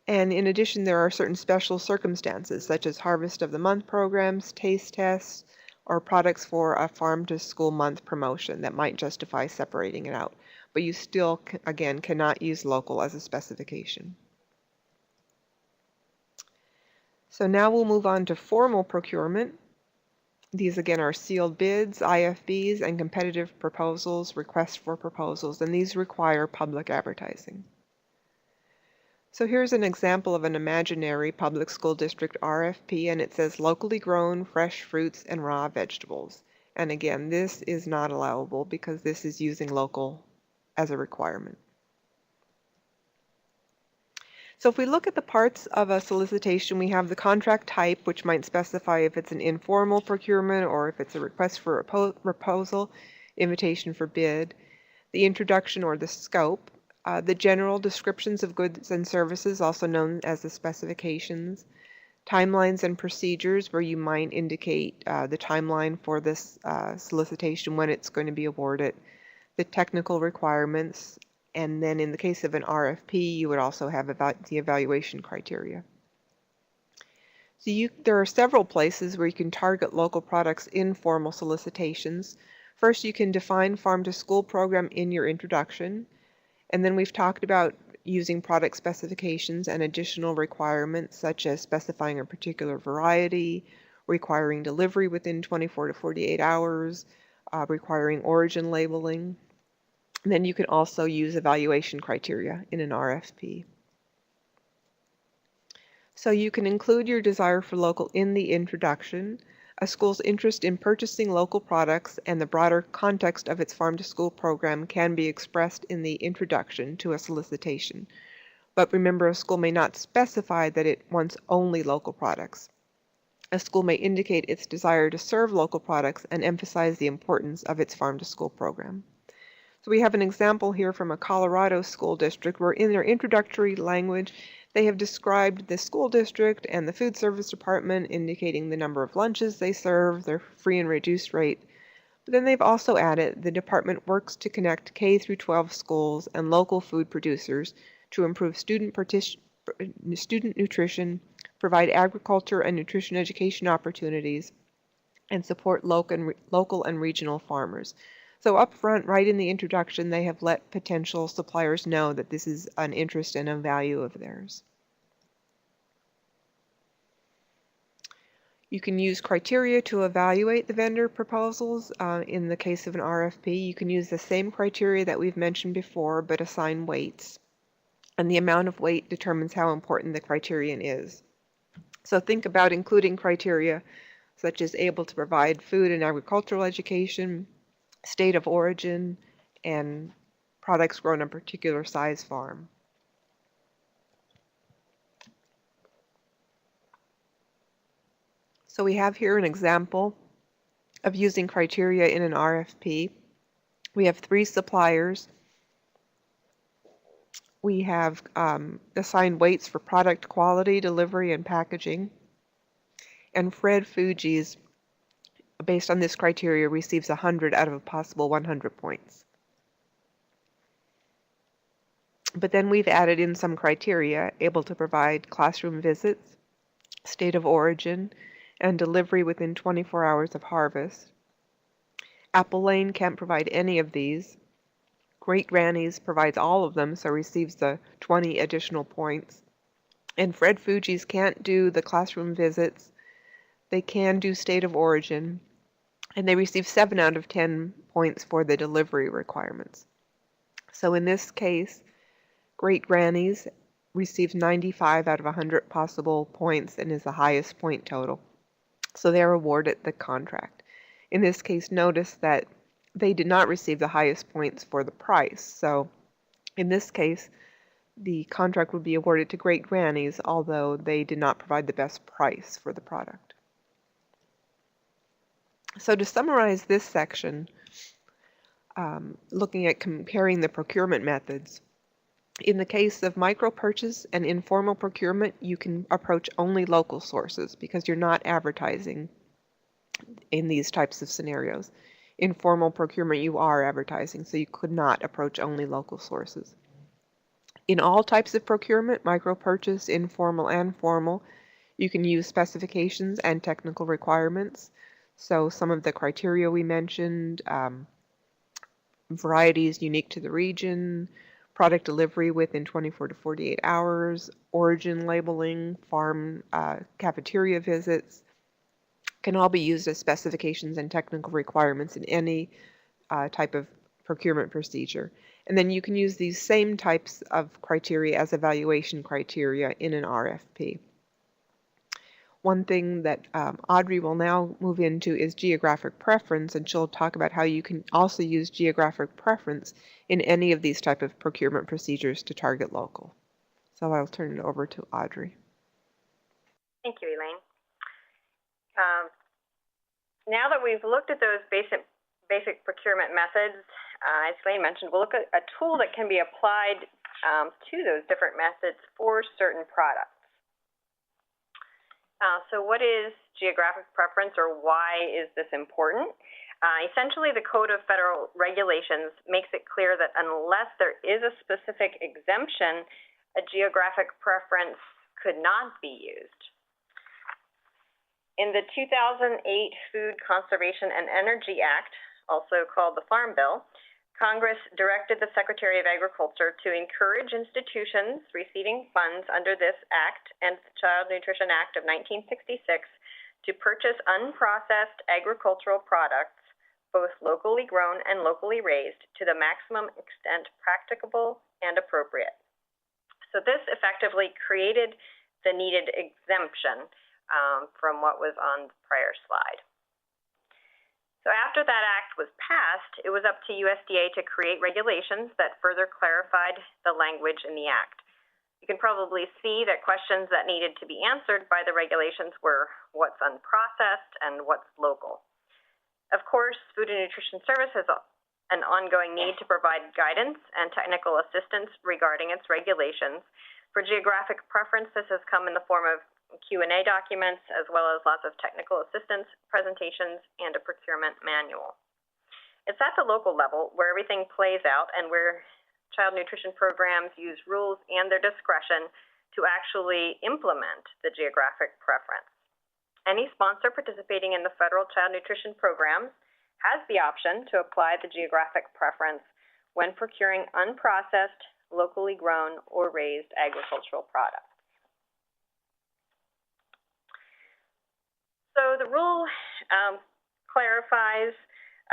[SPEAKER 1] And in addition, there are certain special circumstances, such as Harvest of the Month programs, taste tests, or products for a Farm to School Month promotion that might justify separating it out. But you still, again, cannot use local as a specification. So now we'll move on to formal procurement. These again are sealed bids, IFBs, and competitive proposals, requests for proposals, and these require public advertising. So here's an example of an imaginary public school district RFP, and it says locally grown fresh fruits and raw vegetables. And again, this is not allowable because this is using local as a requirement. So if we look at the parts of a solicitation, we have the contract type, which might specify if it's an informal procurement or if it's a request for a proposal, invitation for bid, the introduction or the scope, the general descriptions of goods and services, also known as the specifications, timelines and procedures, where you might indicate the timeline for this solicitation, when it's going to be awarded, the technical requirements, and then in the case of an RFP, you would also have the evaluation criteria. So there are several places where you can target local products in formal solicitations. First, you can define farm-to-school program in your introduction, and then we've talked about using product specifications and additional requirements, such as specifying a particular variety, requiring delivery within 24 to 48 hours, requiring origin labeling. And then you can also use evaluation criteria in an RFP. So you can include your desire for local in the introduction, a school's interest in purchasing local products, and the broader context of its farm-to-school program can be expressed in the introduction to a solicitation. But remember, a school may not specify that it wants only local products. A school may indicate its desire to serve local products and emphasize the importance of its farm-to-school program. So we have an example here from a Colorado school district where in their introductory language they have described the school district and the food service department, indicating the number of lunches they serve, their free and reduced rate. But then they've also added the department works to connect K through 12 schools and local food producers to improve student nutrition, provide agriculture and nutrition education opportunities, and support local and regional farmers. So up front, right in the introduction, they have let potential suppliers know that this is an interest and a value of theirs. You can use criteria to evaluate the vendor proposals. In the case of an RFP, you can use the same criteria that we've mentioned before, but assign weights. And the amount of weight determines how important the criterion is. So think about including criteria such as able to provide food and agricultural education, state of origin, and products grown on a particular size farm. So we have here an example of using criteria in an RFP. We have 3 suppliers. We have assigned weights for product quality, delivery, and packaging. And Fred Fuji's, based on this criteria, receives 100 out of a possible 100 points. But then we've added in some criteria, able to provide classroom visits, state of origin, and delivery within 24 hours of harvest. Apple Lane can't provide any of these. Great Granny's provides all of them, so receives the 20 additional points. And Fred Fuji's can't do the classroom visits. They can do state of origin, and they receive 7 out of 10 points for the delivery requirements. So in this case, Great Granny's receives 95 out of 100 possible points and is the highest point total. So they're awarded the contract. In this case, notice that they did not receive the highest points for the price. So in this case, the contract would be awarded to Great Granny's, although they did not provide the best price for the product. So to summarize this section, looking at comparing the procurement methods, in the case of micro-purchase and informal procurement, you can approach only local sources because you're not advertising in these types of scenarios. Informal procurement, you are advertising, so you could not approach only local sources. In all types of procurement, micro-purchase, informal and formal, you can use specifications and technical requirements. So some of the criteria we mentioned, varieties unique to the region, product delivery within 24 to 48 hours, origin labeling, farm cafeteria visits, can all be used as specifications and technical requirements in any type of procurement procedure. And then you can use these same types of criteria as evaluation criteria in an RFP. One thing that Audrey will now move into is geographic preference, and she'll talk about how you can also use geographic preference in any of these type of procurement procedures to target local. So I'll turn it over to Audrey.
[SPEAKER 2] Thank you, Elaine. Now that we've looked at those basic procurement methods, as Elaine mentioned, we'll look at a tool that can be applied to those different methods for certain products. So what is geographic preference, or why is this important? Essentially, the Code of Federal Regulations makes it clear that unless there is a specific exemption, a geographic preference could not be used. In the 2008 Food Conservation and Energy Act, also called the Farm Bill, Congress directed the Secretary of Agriculture to encourage institutions receiving funds under this act and the Child Nutrition Act of 1966 to purchase unprocessed agricultural products, both locally grown and locally raised, to the maximum extent practicable and appropriate. So this effectively created the needed exemption from what was on the prior slide. So after that act was passed, it was up to USDA to create regulations that further clarified the language in the act. You can probably see that questions that needed to be answered by the regulations were what's unprocessed and what's local. Of course, Food and Nutrition Service has an ongoing need to provide guidance and technical assistance regarding its regulations. For geographic preference, this has come in the form of Q&A documents, as well as lots of technical assistance, presentations, and a procurement manual. It's at the local level where everything plays out and where child nutrition programs use rules and their discretion to actually implement the geographic preference. Any sponsor participating in the federal child nutrition programs has the option to apply the geographic preference when procuring unprocessed, locally grown, or raised agricultural products. So the rule clarifies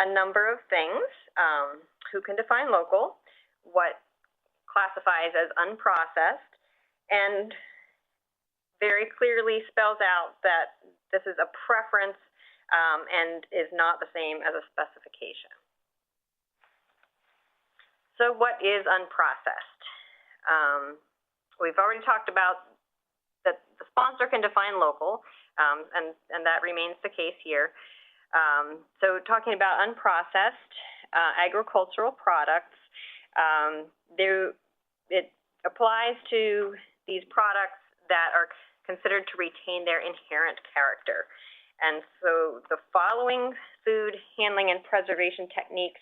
[SPEAKER 2] a number of things: who can define local, what classifies as unprocessed, and very clearly spells out that this is a preference and is not the same as a specification. So what is unprocessed? We've already talked about that the sponsor can define local, and that remains the case here. So talking about unprocessed agricultural products, it applies to these products that are considered to retain their inherent character. And so the following food handling and preservation techniques,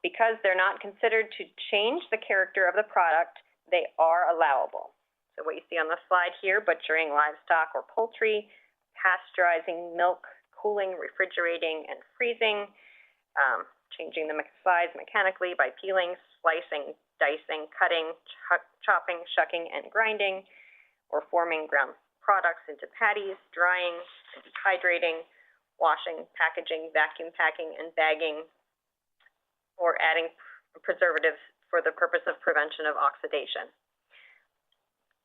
[SPEAKER 2] because they're not considered to change the character of the product, they are allowable. So what you see on the slide here: butchering livestock or poultry, pasteurizing milk, cooling, refrigerating, and freezing, changing the size mechanically by peeling, slicing, dicing, cutting, chopping, shucking, and grinding, or forming ground products into patties, drying, and dehydrating, washing, packaging, vacuum packing, and bagging, or adding preservatives for the purpose of prevention of oxidation.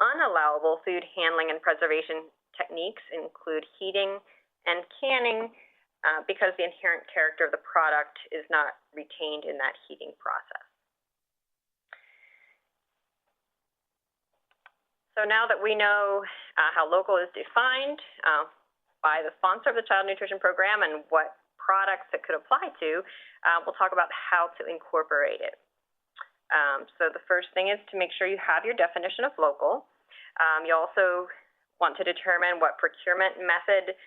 [SPEAKER 2] Unallowable food handling and preservation techniques include heating and canning because the inherent character of the product is not retained in that heating process. So now that we know how local is defined by the sponsor of the Child Nutrition Program and what products it could apply to, we'll talk about how to incorporate it. So the first thing is to make sure you have your definition of local. You also want to determine what procurement method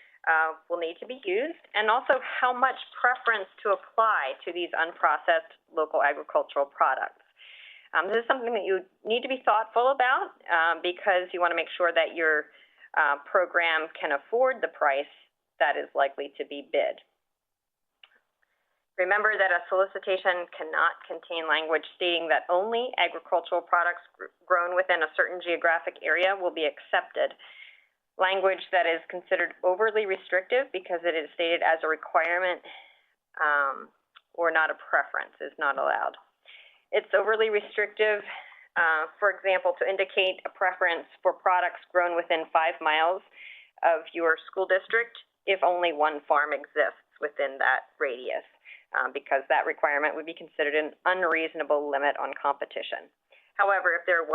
[SPEAKER 2] will need to be used, and also how much preference to apply to these unprocessed local agricultural products. This is something that you need to be thoughtful about because you want to make sure that your program can afford the price that is likely to be bid. Remember that a solicitation cannot contain language stating that only agricultural products grown within a certain geographic area will be accepted. Language that is considered overly restrictive because it is stated as a requirement or not a preference is not allowed. It's overly restrictive, for example, to indicate a preference for products grown within 5 miles of your school district if only one farm exists within that radius, because that requirement would be considered an unreasonable limit on competition. However, if there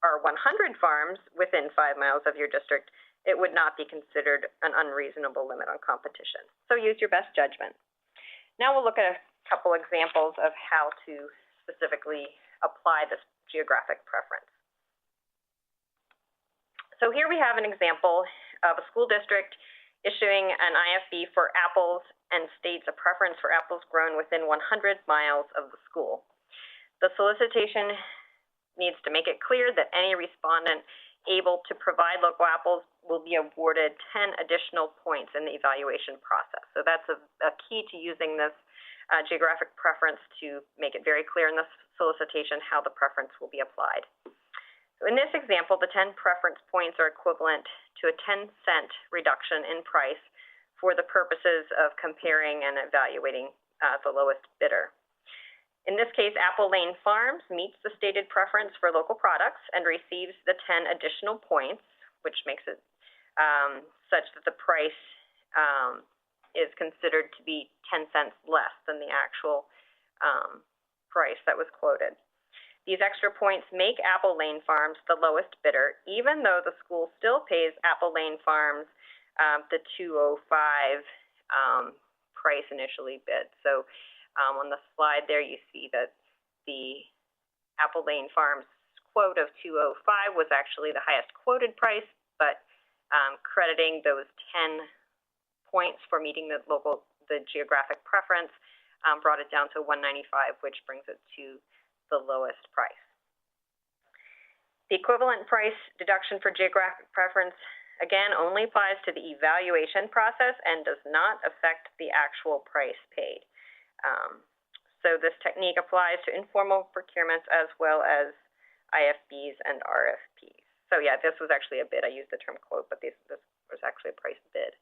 [SPEAKER 2] are 100 farms within 5 miles of your district, it would not be considered an unreasonable limit on competition. So use your best judgment. Now we'll look at a couple examples of how to specifically apply this geographic preference. So here we have an example of a school district issuing an IFB for apples and states a preference for apples grown within 100 miles of the school. The solicitation needs to make it clear that any respondent able to provide local apples will be awarded 10 additional points in the evaluation process. So that's a key to using this geographic preference, to make it very clear in the solicitation how the preference will be applied. So in this example, the 10 preference points are equivalent to a 10-cent reduction in price for the purposes of comparing and evaluating the lowest bidder. In this case, Apple Lane Farms meets the stated preference for local products and receives the 10 additional points, which makes it such that the price is considered to be 10 cents less than the actual price that was quoted. These extra points make Apple Lane Farms the lowest bidder, even though the school still pays Apple Lane Farms the $2.05 price initially bid. So on the slide there, you see that the Apple Lane Farms quote of $2.05 was actually the highest quoted price, but crediting those 10 points for meeting the geographic preference brought it down to $1.95, which brings it to the lowest price. The equivalent price deduction for geographic preference, again, only applies to the evaluation process and does not affect the actual price paid. So this technique applies to informal procurements as well as IFBs and RFPs. So yeah, this was actually a bid. I used the term quote, but this was actually a price bid.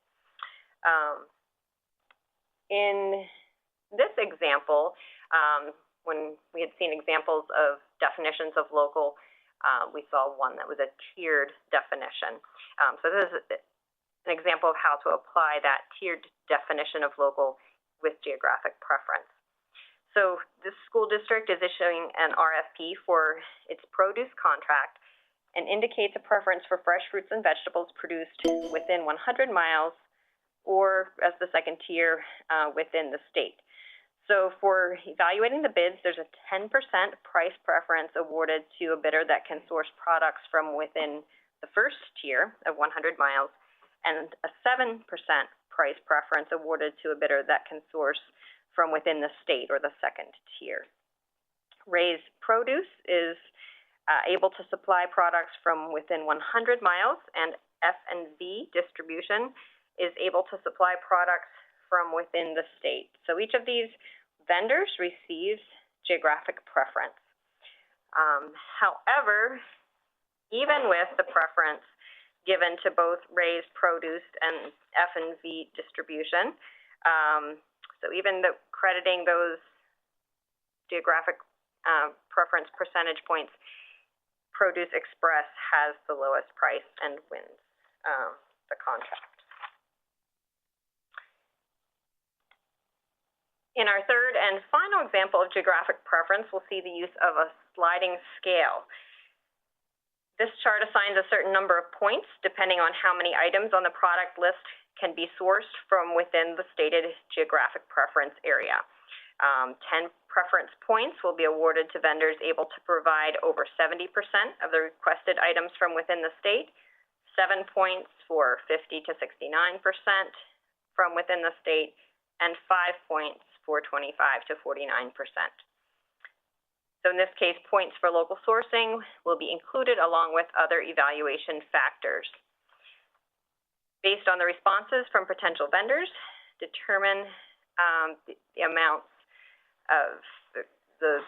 [SPEAKER 2] In this example, when we had seen examples of definitions of local, we saw one that was a tiered definition. So this is an example of how to apply that tiered definition of local with geographic preference. So this school district is issuing an RFP for its produce contract and indicates a preference for fresh fruits and vegetables produced within 100 miles or, as the second tier, within the state. So for evaluating the bids, there's a 10% price preference awarded to a bidder that can source products from within the first tier of 100 miles, and a 7% price preference awarded to a bidder that can source from within the state or the second tier. Raised Produce is able to supply products from within 100 miles, and F&V Distribution is able to supply products from within the state. So each of these vendors receives geographic preference. However, even with the preference given to both Raised Produce and F&V Distribution, so even crediting those geographic preference percentage points, Produce Express has the lowest price and wins the contract. In our third and final example of geographic preference, we'll see the use of a sliding scale. This chart assigns a certain number of points depending on how many items on the product list can be sourced from within the stated geographic preference area. 10 preference points will be awarded to vendors able to provide over 70% of the requested items from within the state, 7 points for 50 to 69% from within the state, and 5 points for 25 to 49%. So in this case, points for local sourcing will be included along with other evaluation factors. Based on the responses from potential vendors, determine the amounts of the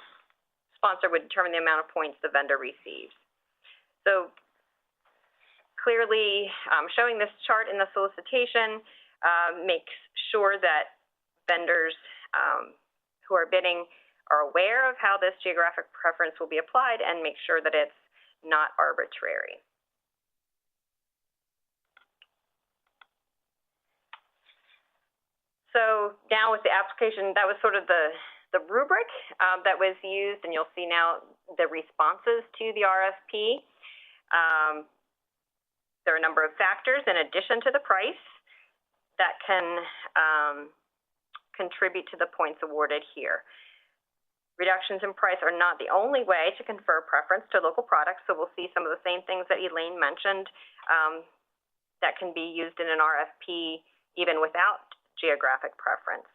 [SPEAKER 2] sponsor would determine the amount of points the vendor receives. So clearly, showing this chart in the solicitation makes sure that vendors who are bidding are aware of how this geographic preference will be applied and make sure that it's not arbitrary. So now with the application, that was sort of the rubric that was used, and you'll see now the responses to the RFP. There are a number of factors in addition to the price that can contribute to the points awarded here. Reductions in price are not the only way to confer preference to local products, so we'll see some of the same things that Elaine mentioned that can be used in an RFP even without geographic preference.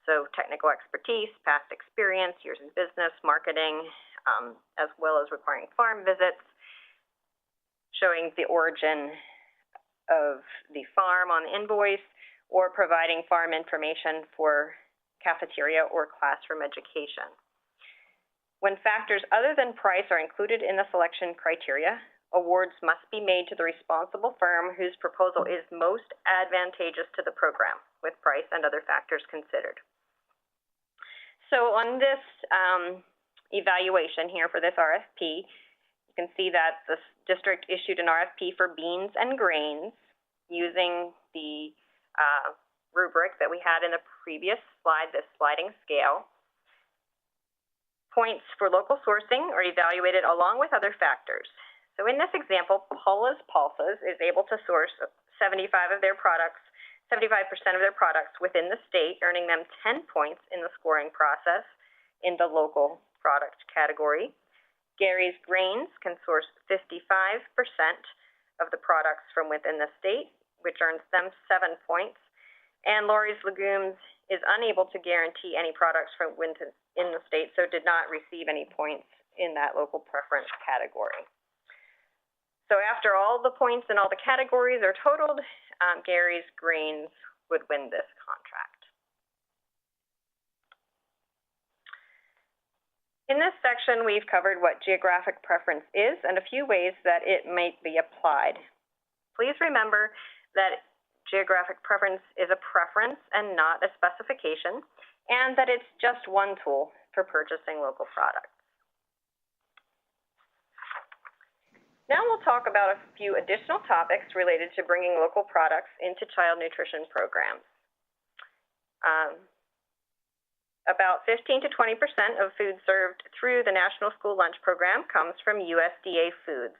[SPEAKER 2] So technical expertise, past experience, years in business, marketing, as well as requiring farm visits, showing the origin of the farm on the invoice, or providing farm information for cafeteria or classroom education. When factors other than price are included in the selection criteria, awards must be made to the responsible firm whose proposal is most advantageous to the program, with price and other factors considered. So on this evaluation here for this RFP, you can see that the district issued an RFP for beans and grains using the rubric that we had in the previous slide, this sliding scale. Points for local sourcing are evaluated along with other factors. So in this example, Paula's Pulses is able to source 75% of their products within the state, earning them 10 points in the scoring process in the local product category. Gary's Grains can source 55% of the products from within the state, which earns them 7 points. And Lori's Legumes is unable to guarantee any products from within the state, so did not receive any points in that local preference category. So after all the points in all the categories are totaled, Gary's Grains would win this contract. In this section, we've covered what geographic preference is and a few ways that it might be applied. Please remember that geographic preference is a preference and not a specification, and that it's just one tool for purchasing local products. Now we'll talk about a few additional topics related to bringing local products into child nutrition programs. About 15 to 20% of food served through the National School Lunch Program comes from USDA foods.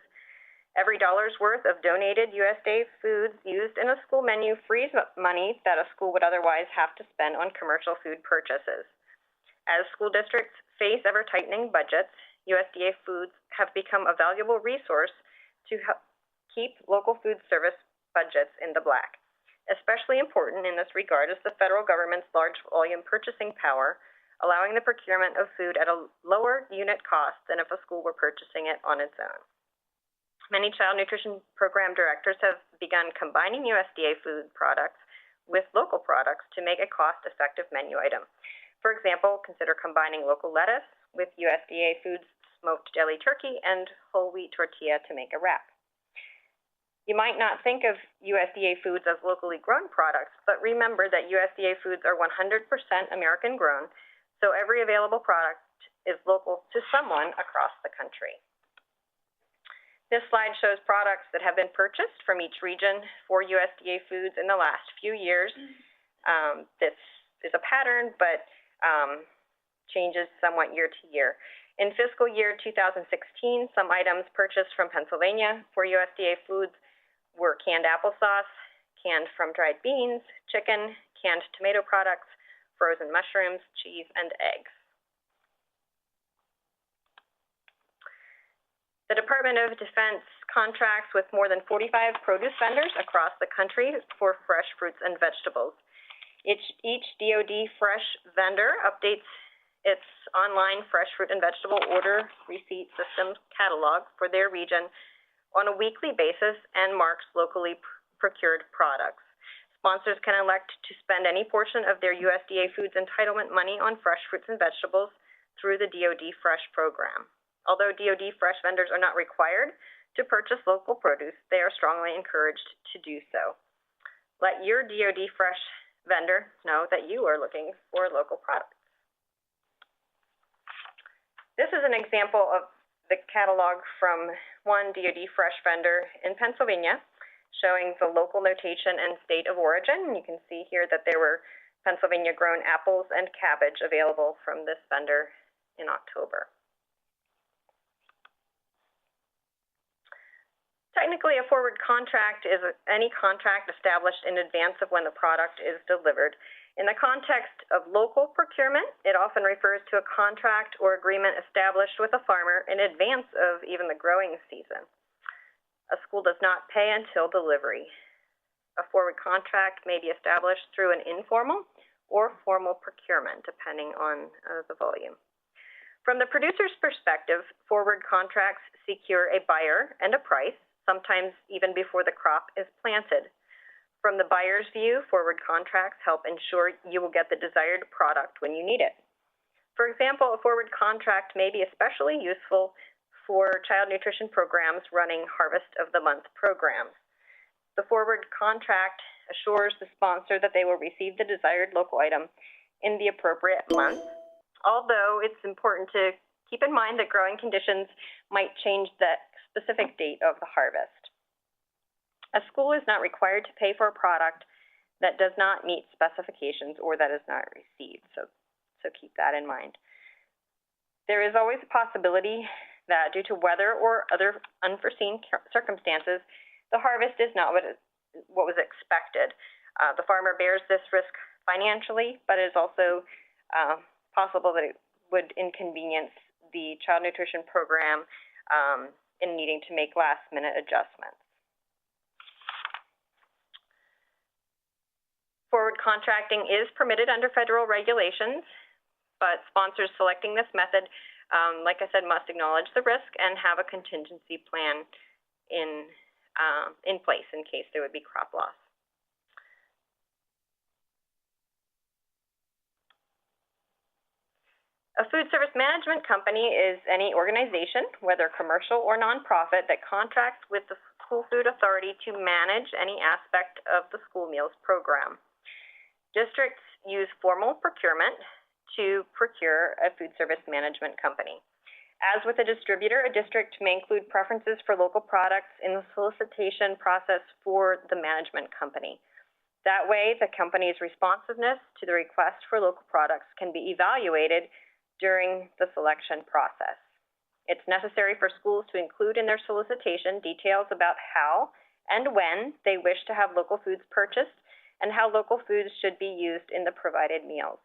[SPEAKER 2] Every dollar's worth of donated USDA foods used in a school menu frees up money that a school would otherwise have to spend on commercial food purchases. As school districts face ever-tightening budgets, USDA foods have become a valuable resource to help keep local food service budgets in the black. Especially important in this regard is the federal government's large volume purchasing power, allowing the procurement of food at a lower unit cost than if a school were purchasing it on its own. Many child nutrition program directors have begun combining USDA food products with local products to make a cost-effective menu item. For example, consider combining local lettuce with USDA Foods smoked deli turkey and whole wheat tortilla to make a wrap. You might not think of USDA foods as locally grown products, but remember that USDA foods are 100% American grown, so every available product is local to someone across the country. This slide shows products that have been purchased from each region for USDA foods in the last few years. This is a pattern, but changes somewhat year to year. In fiscal year 2016, some items purchased from Pennsylvania for USDA foods were canned applesauce, canned from dried beans, chicken, canned tomato products, frozen mushrooms, cheese, and eggs. The Department of Defense contracts with more than 45 produce vendors across the country for fresh fruits and vegetables. Each DoD fresh vendor updates its online fresh fruit and vegetable order receipt system catalog for their region on a weekly basis and marks locally procured products. Sponsors can elect to spend any portion of their USDA Foods entitlement money on fresh fruits and vegetables through the DoD Fresh program. Although DoD Fresh vendors are not required to purchase local produce, they are strongly encouraged to do so. Let your DoD Fresh vendor know that you are looking for local products. This is an example of the catalog from one DoD Fresh vendor in Pennsylvania, showing the local notation and state of origin. You can see here that there were Pennsylvania-grown apples and cabbage available from this vendor in October. Technically, a forward contract is any contract established in advance of when the product is delivered. In the context of local procurement, it often refers to a contract or agreement established with a farmer in advance of even the growing season. A school does not pay until delivery. A forward contract may be established through an informal or formal procurement, depending on the volume. From the producer's perspective, forward contracts secure a buyer and a price, sometimes even before the crop is planted. From the buyer's view, forward contracts help ensure you will get the desired product when you need it. For example, a forward contract may be especially useful for child nutrition programs running Harvest of the Month programs. The forward contract assures the sponsor that they will receive the desired local item in the appropriate month, although it's important to keep in mind that growing conditions might change the specific date of the harvest. A school is not required to pay for a product that does not meet specifications or that is not received, so keep that in mind. There is always a possibility that due to weather or other unforeseen circumstances, the harvest is not what was expected. The farmer bears this risk financially, but it is also possible that it would inconvenience the child nutrition program in needing to make last-minute adjustments. Forward contracting is permitted under federal regulations, but sponsors selecting this method, like I said, must acknowledge the risk and have a contingency plan in place in case there would be crop loss. A food service management company is any organization, whether commercial or nonprofit, that contracts with the school food authority to manage any aspect of the school meals program. Districts use formal procurement to procure a food service management company. As with a distributor, a district may include preferences for local products in the solicitation process for the management company. That way, the company's responsiveness to the request for local products can be evaluated during the selection process. It's necessary for schools to include in their solicitation details about how and when they wish to have local foods purchased and how local foods should be used in the provided meals.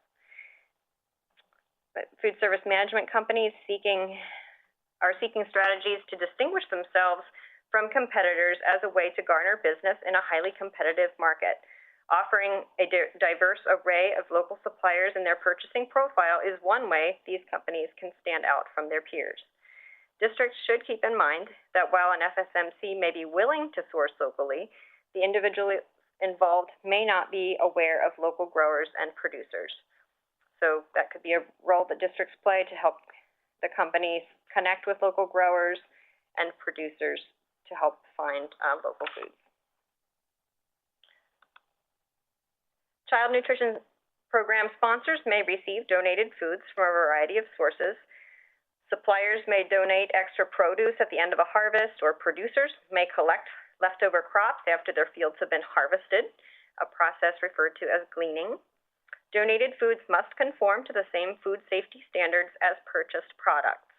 [SPEAKER 2] But food service management companies are seeking strategies to distinguish themselves from competitors as a way to garner business in a highly competitive market. Offering a diverse array of local suppliers in their purchasing profile is one way these companies can stand out from their peers. Districts should keep in mind that while an FSMC may be willing to source locally, the individual involved may not be aware of local growers and producers. So that could be a role that districts play to help the companies connect with local growers and producers to help find local foods. Child nutrition program sponsors may receive donated foods from a variety of sources. Suppliers may donate extra produce at the end of a harvest, or producers may collect leftover crops after their fields have been harvested, a process referred to as gleaning. Donated foods must conform to the same food safety standards as purchased products.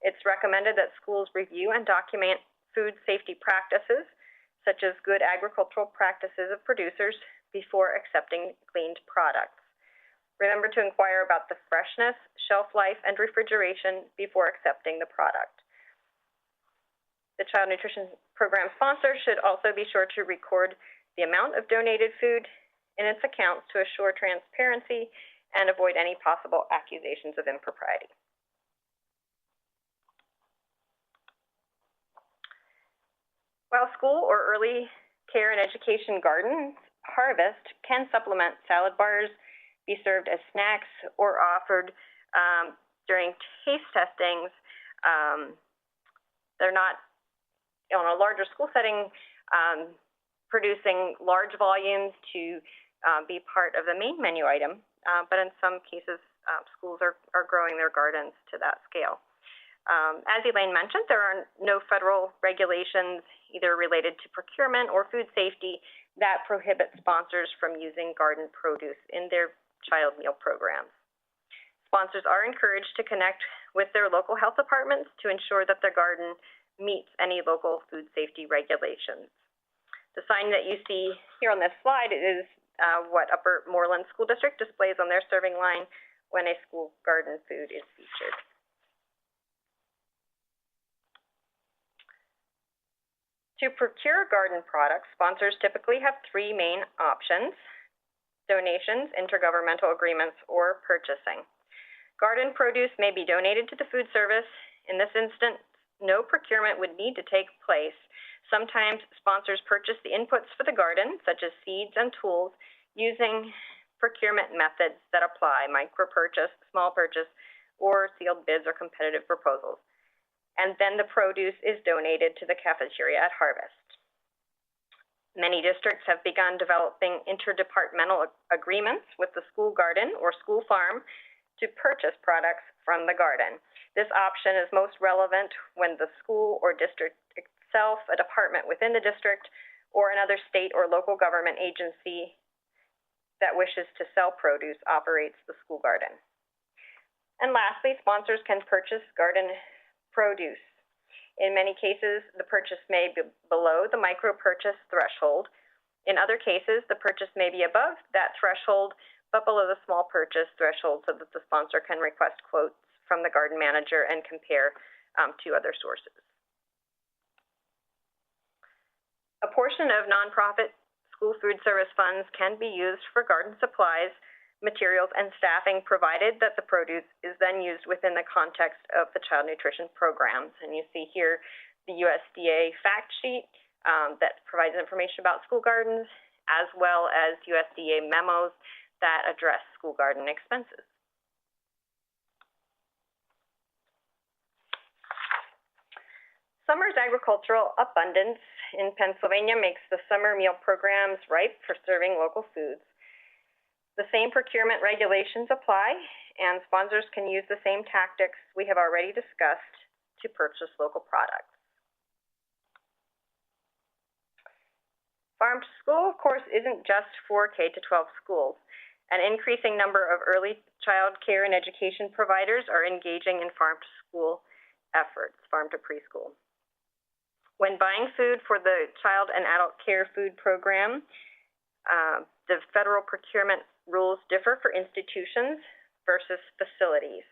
[SPEAKER 2] It's recommended that schools review and document food safety practices, such as good agricultural practices of producers, before accepting gleaned products. Remember to inquire about the freshness, shelf life, and refrigeration before accepting the product. The child nutrition program sponsor should also be sure to record the amount of donated food in its accounts to assure transparency and avoid any possible accusations of impropriety. While school or early care and education gardens harvest can supplement salad bars, be served as snacks, or offered during taste testings, they're not on a larger school setting, producing large volumes to be part of the main menu item, but in some cases, schools are growing their gardens to that scale. As Elaine mentioned, there are no federal regulations either related to procurement or food safety that prohibit sponsors from using garden produce in their child meal programs. Sponsors are encouraged to connect with their local health departments to ensure that their garden meets any local food safety regulations. The sign that you see here on this slide is what Upper Moreland School District displays on their serving line when a school garden food is featured. To procure garden products, sponsors typically have three main options: donations, intergovernmental agreements, or purchasing. Garden produce may be donated to the food service. In this instance, no procurement would need to take place. Sometimes sponsors purchase the inputs for the garden, such as seeds and tools, using procurement methods that apply: micro purchase, small purchase, or sealed bids or competitive proposals. And then the produce is donated to the cafeteria at harvest. Many districts have begun developing interdepartmental agreements with the school garden or school farm to purchase products from the garden. This option is most relevant when the school or district itself, a department within the district, or another state or local government agency that wishes to sell produce operates the school garden. And lastly, sponsors can purchase garden produce. In many cases, the purchase may be below the micro purchase threshold. In other cases, the purchase may be above that threshold, but below the small purchase threshold, so that the sponsor can request quotes from the garden manager and compare to other sources. A portion of nonprofit school food service funds can be used for garden supplies, materials, and staffing, provided that the produce is then used within the context of the child nutrition programs. And you see here the USDA fact sheet that provides information about school gardens, as well as USDA memos that address school garden expenses. Summer's agricultural abundance in Pennsylvania makes the summer meal programs ripe for serving local foods. The same procurement regulations apply, and sponsors can use the same tactics we have already discussed to purchase local products. Farm to school, of course, isn't just for K-12 schools. An increasing number of early child care and education providers are engaging in farm to school efforts, farm to preschool. When buying food for the child and adult care food program, the federal procurement rules differ for institutions versus facilities.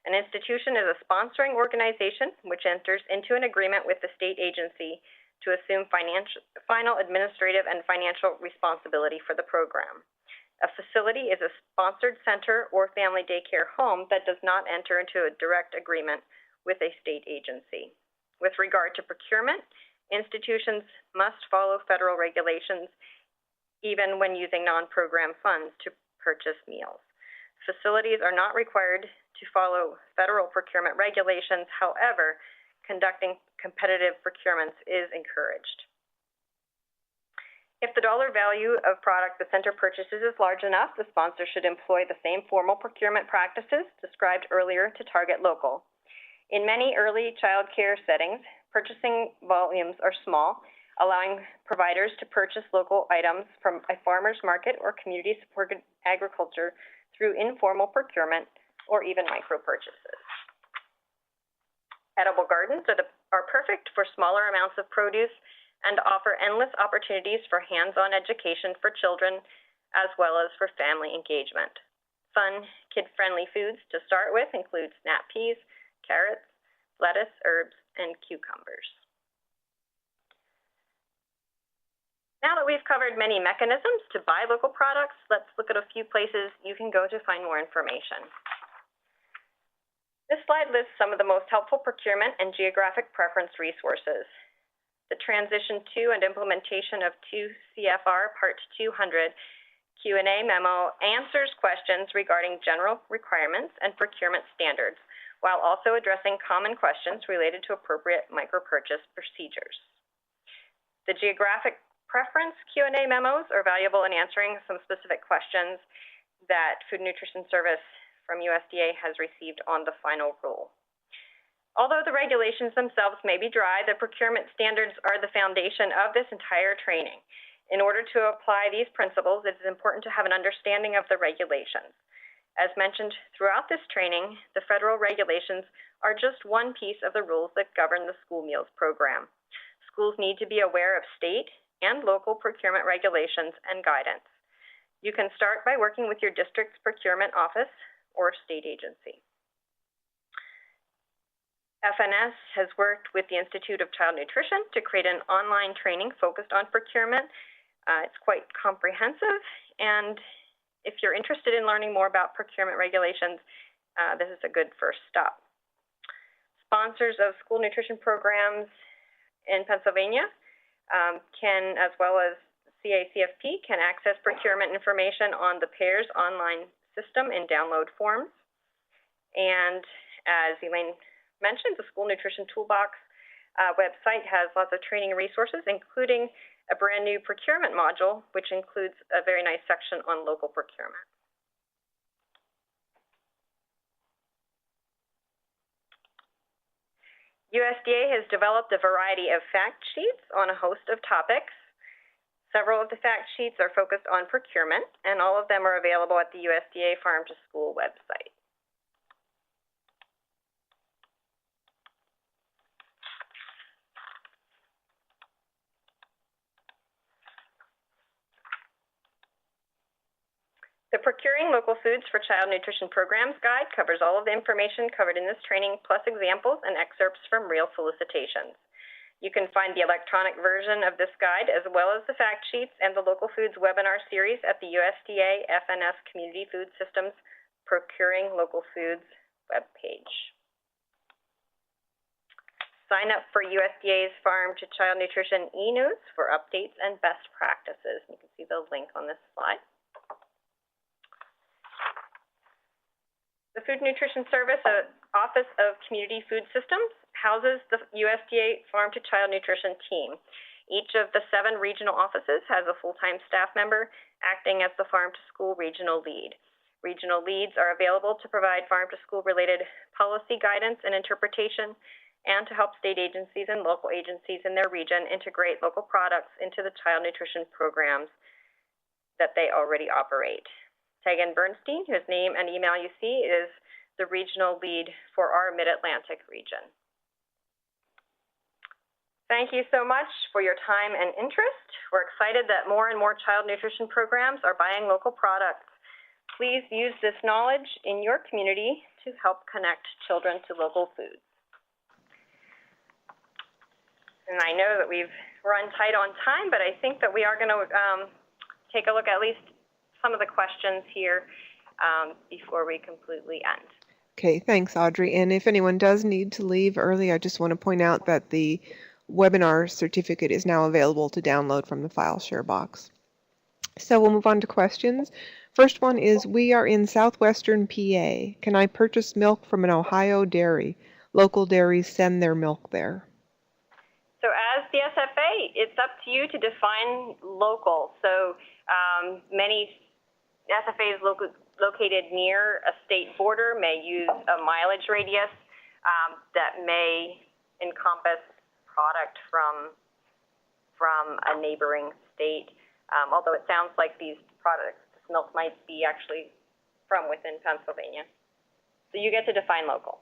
[SPEAKER 2] An institution is a sponsoring organization which enters into an agreement with the state agency to assume final administrative and financial responsibility for the program. A facility is a sponsored center or family daycare home that does not enter into a direct agreement with a state agency. With regard to procurement, institutions must follow federal regulations even when using non-program funds to purchase meals. Facilities are not required to follow federal procurement regulations. However, conducting competitive procurements is encouraged. If the dollar value of product the center purchases is large enough, the sponsor should employ the same formal procurement practices described earlier to target local. In many early child care settings, purchasing volumes are small, allowing providers to purchase local items from a farmer's market or community-supported agriculture through informal procurement or even micro purchases. Edible gardens are perfect for smaller amounts of produce and offer endless opportunities for hands-on education for children as well as for family engagement. Fun, kid-friendly foods to start with include snap peas, carrots, lettuce, herbs, and cucumbers. Now that we've covered many mechanisms to buy local products, let's look at a few places you can go to find more information. This slide lists some of the most helpful procurement and geographic preference resources. The Transition to and Implementation of 2 CFR Part 200 Q&A memo answers questions regarding general requirements and procurement standards, while also addressing common questions related to appropriate micro-purchase procedures. The Geographic Preference Q&A memos are valuable in answering some specific questions that Food and Nutrition Service from USDA has received on the final rule. Although the regulations themselves may be dry, the procurement standards are the foundation of this entire training. In order to apply these principles, it is important to have an understanding of the regulations. As mentioned throughout this training, the federal regulations are just one piece of the rules that govern the school meals program. Schools need to be aware of state and local procurement regulations and guidance. You can start by working with your district's procurement office or state agency. FNS has worked with the Institute of Child Nutrition to create an online training focused on procurement. It's quite comprehensive, and if you're interested in learning more about procurement regulations, this is a good first stop. Sponsors of school nutrition programs in Pennsylvania can, as well as CACFP, can access procurement information on the PAIRS online system in download forms. And as Elaine mentioned, the School Nutrition Toolbox website has lots of training resources, including a brand new procurement module, which includes a very nice section on local procurement. USDA has developed a variety of fact sheets on a host of topics. Several of the fact sheets are focused on procurement, and all of them are available at the USDA Farm to School website. The Procuring Local Foods for Child Nutrition Programs guide covers all of the information covered in this training, plus examples and excerpts from real solicitations. You can find the electronic version of this guide, as well as the fact sheets and the Local Foods webinar series at the USDA FNS Community Food Systems Procuring Local Foods webpage. Sign up for USDA's Farm to Child Nutrition e-news for updates and best practices. You can see the link on this slide. The Food Nutrition Service Office of Community Food Systems houses the USDA Farm to Child Nutrition team. Each of the 7 regional offices has a full-time staff member acting as the Farm to School Regional Lead. Regional leads are available to provide farm to school related policy guidance and interpretation, and to help state agencies and local agencies in their region integrate local products into the child nutrition programs that they already operate. Tegan Bernstein, whose name and email you see, is the regional lead for our Mid-Atlantic region. Thank you so much for your time and interest. We're excited that more and more child nutrition programs are buying local products. Please use this knowledge in your community to help connect children to local foods. And I know that we've run tight on time, but I think that we are going to take a look at least some of the questions here before we completely end.
[SPEAKER 1] Okay, thanks, Audrey. And if anyone does need to leave early, I just want to point out that the webinar certificate is now available to download from the file share box. So we'll move on to questions. First one is, we are in southwestern PA. Can I purchase milk from an Ohio dairy? Local dairies send their milk there.
[SPEAKER 2] So as the SFA, it's up to you to define local. So many SFAs located near a state border may use a mileage radius that may encompass product from a neighboring state. Although it sounds like these products, this milk might be actually from within Pennsylvania. So you get to define local.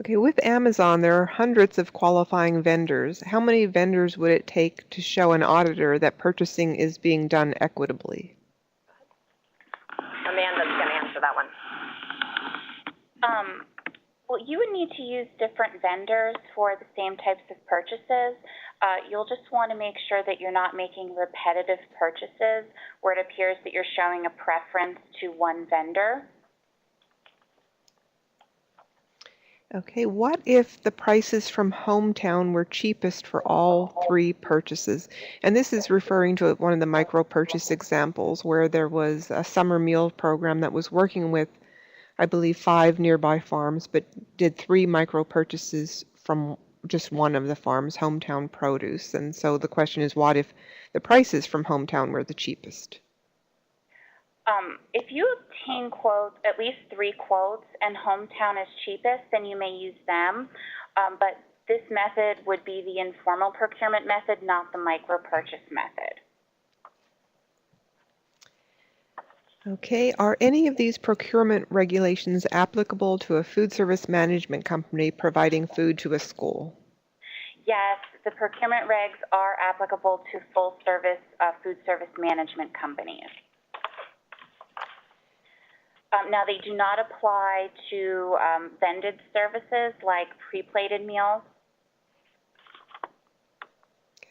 [SPEAKER 1] Okay, with Amazon, there are hundreds of qualifying vendors. How many vendors would it take to show an auditor that purchasing is being done equitably?
[SPEAKER 2] Amanda's going to answer that one.
[SPEAKER 3] Well, you would need to use different vendors for the same types of purchases. You'll just want to make sure that you're not making repetitive purchases where it appears that you're showing a preference to one vendor.
[SPEAKER 1] Okay, what if the prices from hometown were cheapest for all 3 purchases? And this is referring to one of the micro purchase examples where there was a summer meal program that was working with, I believe, 5 nearby farms, but did 3 micro purchases from just one of the farms, hometown produce. And so the question is, what if the prices from hometown were the cheapest?
[SPEAKER 3] If you obtain quotes, at least 3 quotes, and hometown is cheapest, then you may use them. But this method would be the informal procurement method, not the micro purchase method.
[SPEAKER 1] Okay, are any of these procurement regulations applicable to a food service management company providing food to a school?
[SPEAKER 3] Yes, the procurement regs are applicable to full-service food service management companies. Now, they do not apply to vended services like pre-plated meals.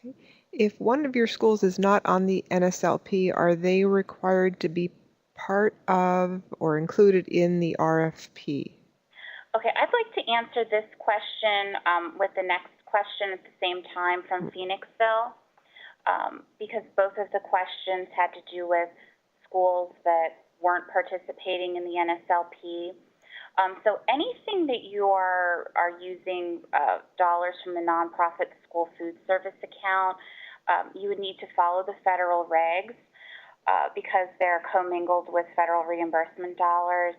[SPEAKER 1] Okay. If one of your schools is not on the NSLP, are they required to be part of or included in the RFP?
[SPEAKER 3] Okay, I'd like to answer this question with the next question at the same time from Phoenixville, because both of the questions had to do with schools that weren't participating in the NSLP. So anything that you are using dollars from the nonprofit school food service account, you would need to follow the federal regs because they're commingled with federal reimbursement dollars.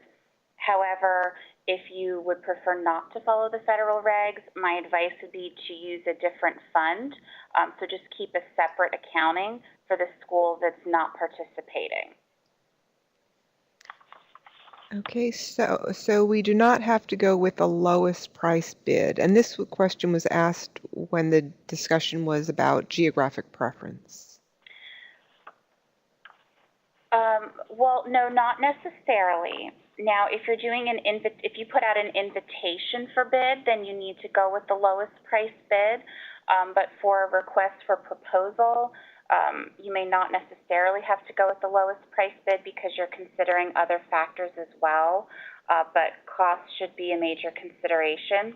[SPEAKER 3] However, if you would prefer not to follow the federal regs, my advice would be to use a different fund. So just keep a separate accounting for the school that's not participating.
[SPEAKER 1] Okay, so we do not have to go with the lowest price bid. And this question was asked when the discussion was about geographic preference.
[SPEAKER 3] Well, no, not necessarily. Now, if you're doing if you put out an invitation for bid, then you need to go with the lowest price bid. But for a request for proposal, you may not necessarily have to go with the lowest price bid because you're considering other factors as well. But cost should be a major consideration.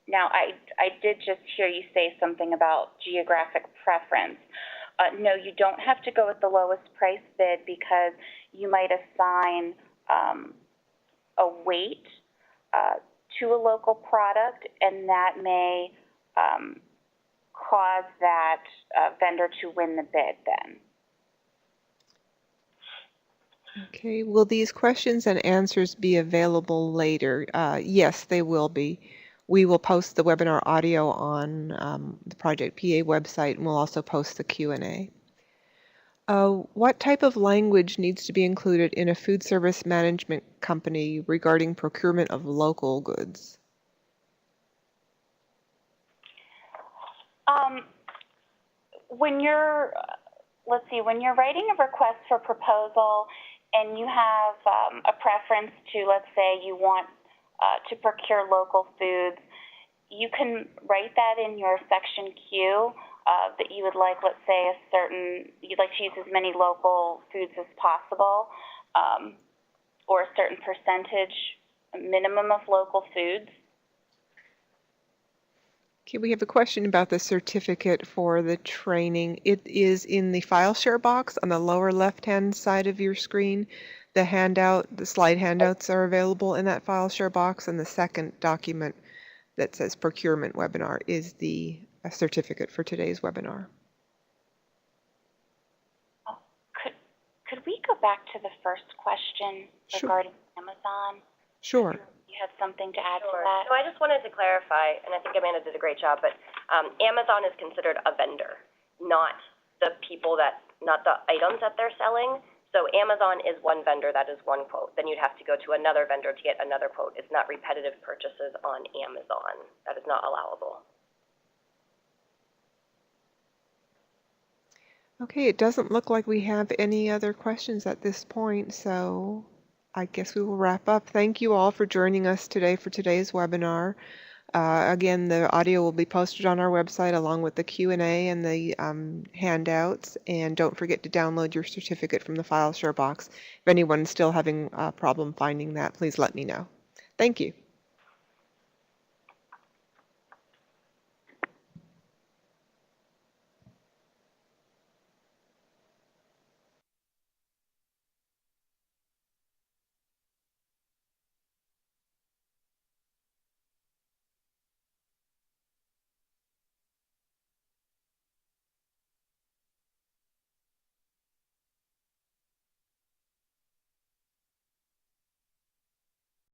[SPEAKER 3] Now, I did just hear you say something about geographic preference. No, you don't have to go with the lowest price bid because you might assign a weight to a local product, and that may cause that vendor to win the bid then.
[SPEAKER 1] Okay, will these questions and answers be available later? Yes, they will be. We will post the webinar audio on the Project PA website, and we'll also post the Q&A. What type of language needs to be included in a food service management company regarding procurement of local goods?
[SPEAKER 3] When you're writing a request for proposal and you have a preference to, let's say, you want to procure local foods, you can write that in your section Q that you would like, let's say, you'd like to use as many local foods as possible, or a certain percentage minimum of local foods.
[SPEAKER 1] Okay, we have a question about the certificate for the training. It is in the file share box on the lower left-hand side of your screen. The slide handouts are available in that file share box, and the second document that says Procurement Webinar is the certificate for today's webinar.
[SPEAKER 3] Could we go back to the first question regarding Amazon?
[SPEAKER 1] Sure.
[SPEAKER 3] You have something to add to
[SPEAKER 2] Sure.
[SPEAKER 3] that?
[SPEAKER 2] No, I just wanted to clarify, and I think Amanda did a great job, but Amazon is considered a vendor, not the items that they're selling. So Amazon is one vendor, that is one quote. Then you'd have to go to another vendor to get another quote. It's not repetitive purchases on Amazon. That is not allowable.
[SPEAKER 1] Okay, it doesn't look like we have any other questions at this point, so I guess we will wrap up. Thank you all for joining us today for today's webinar. Again, the audio will be posted on our website along with the Q&A and the handouts. And don't forget to download your certificate from the file share box. If anyone's still having a problem finding that, please let me know. Thank you.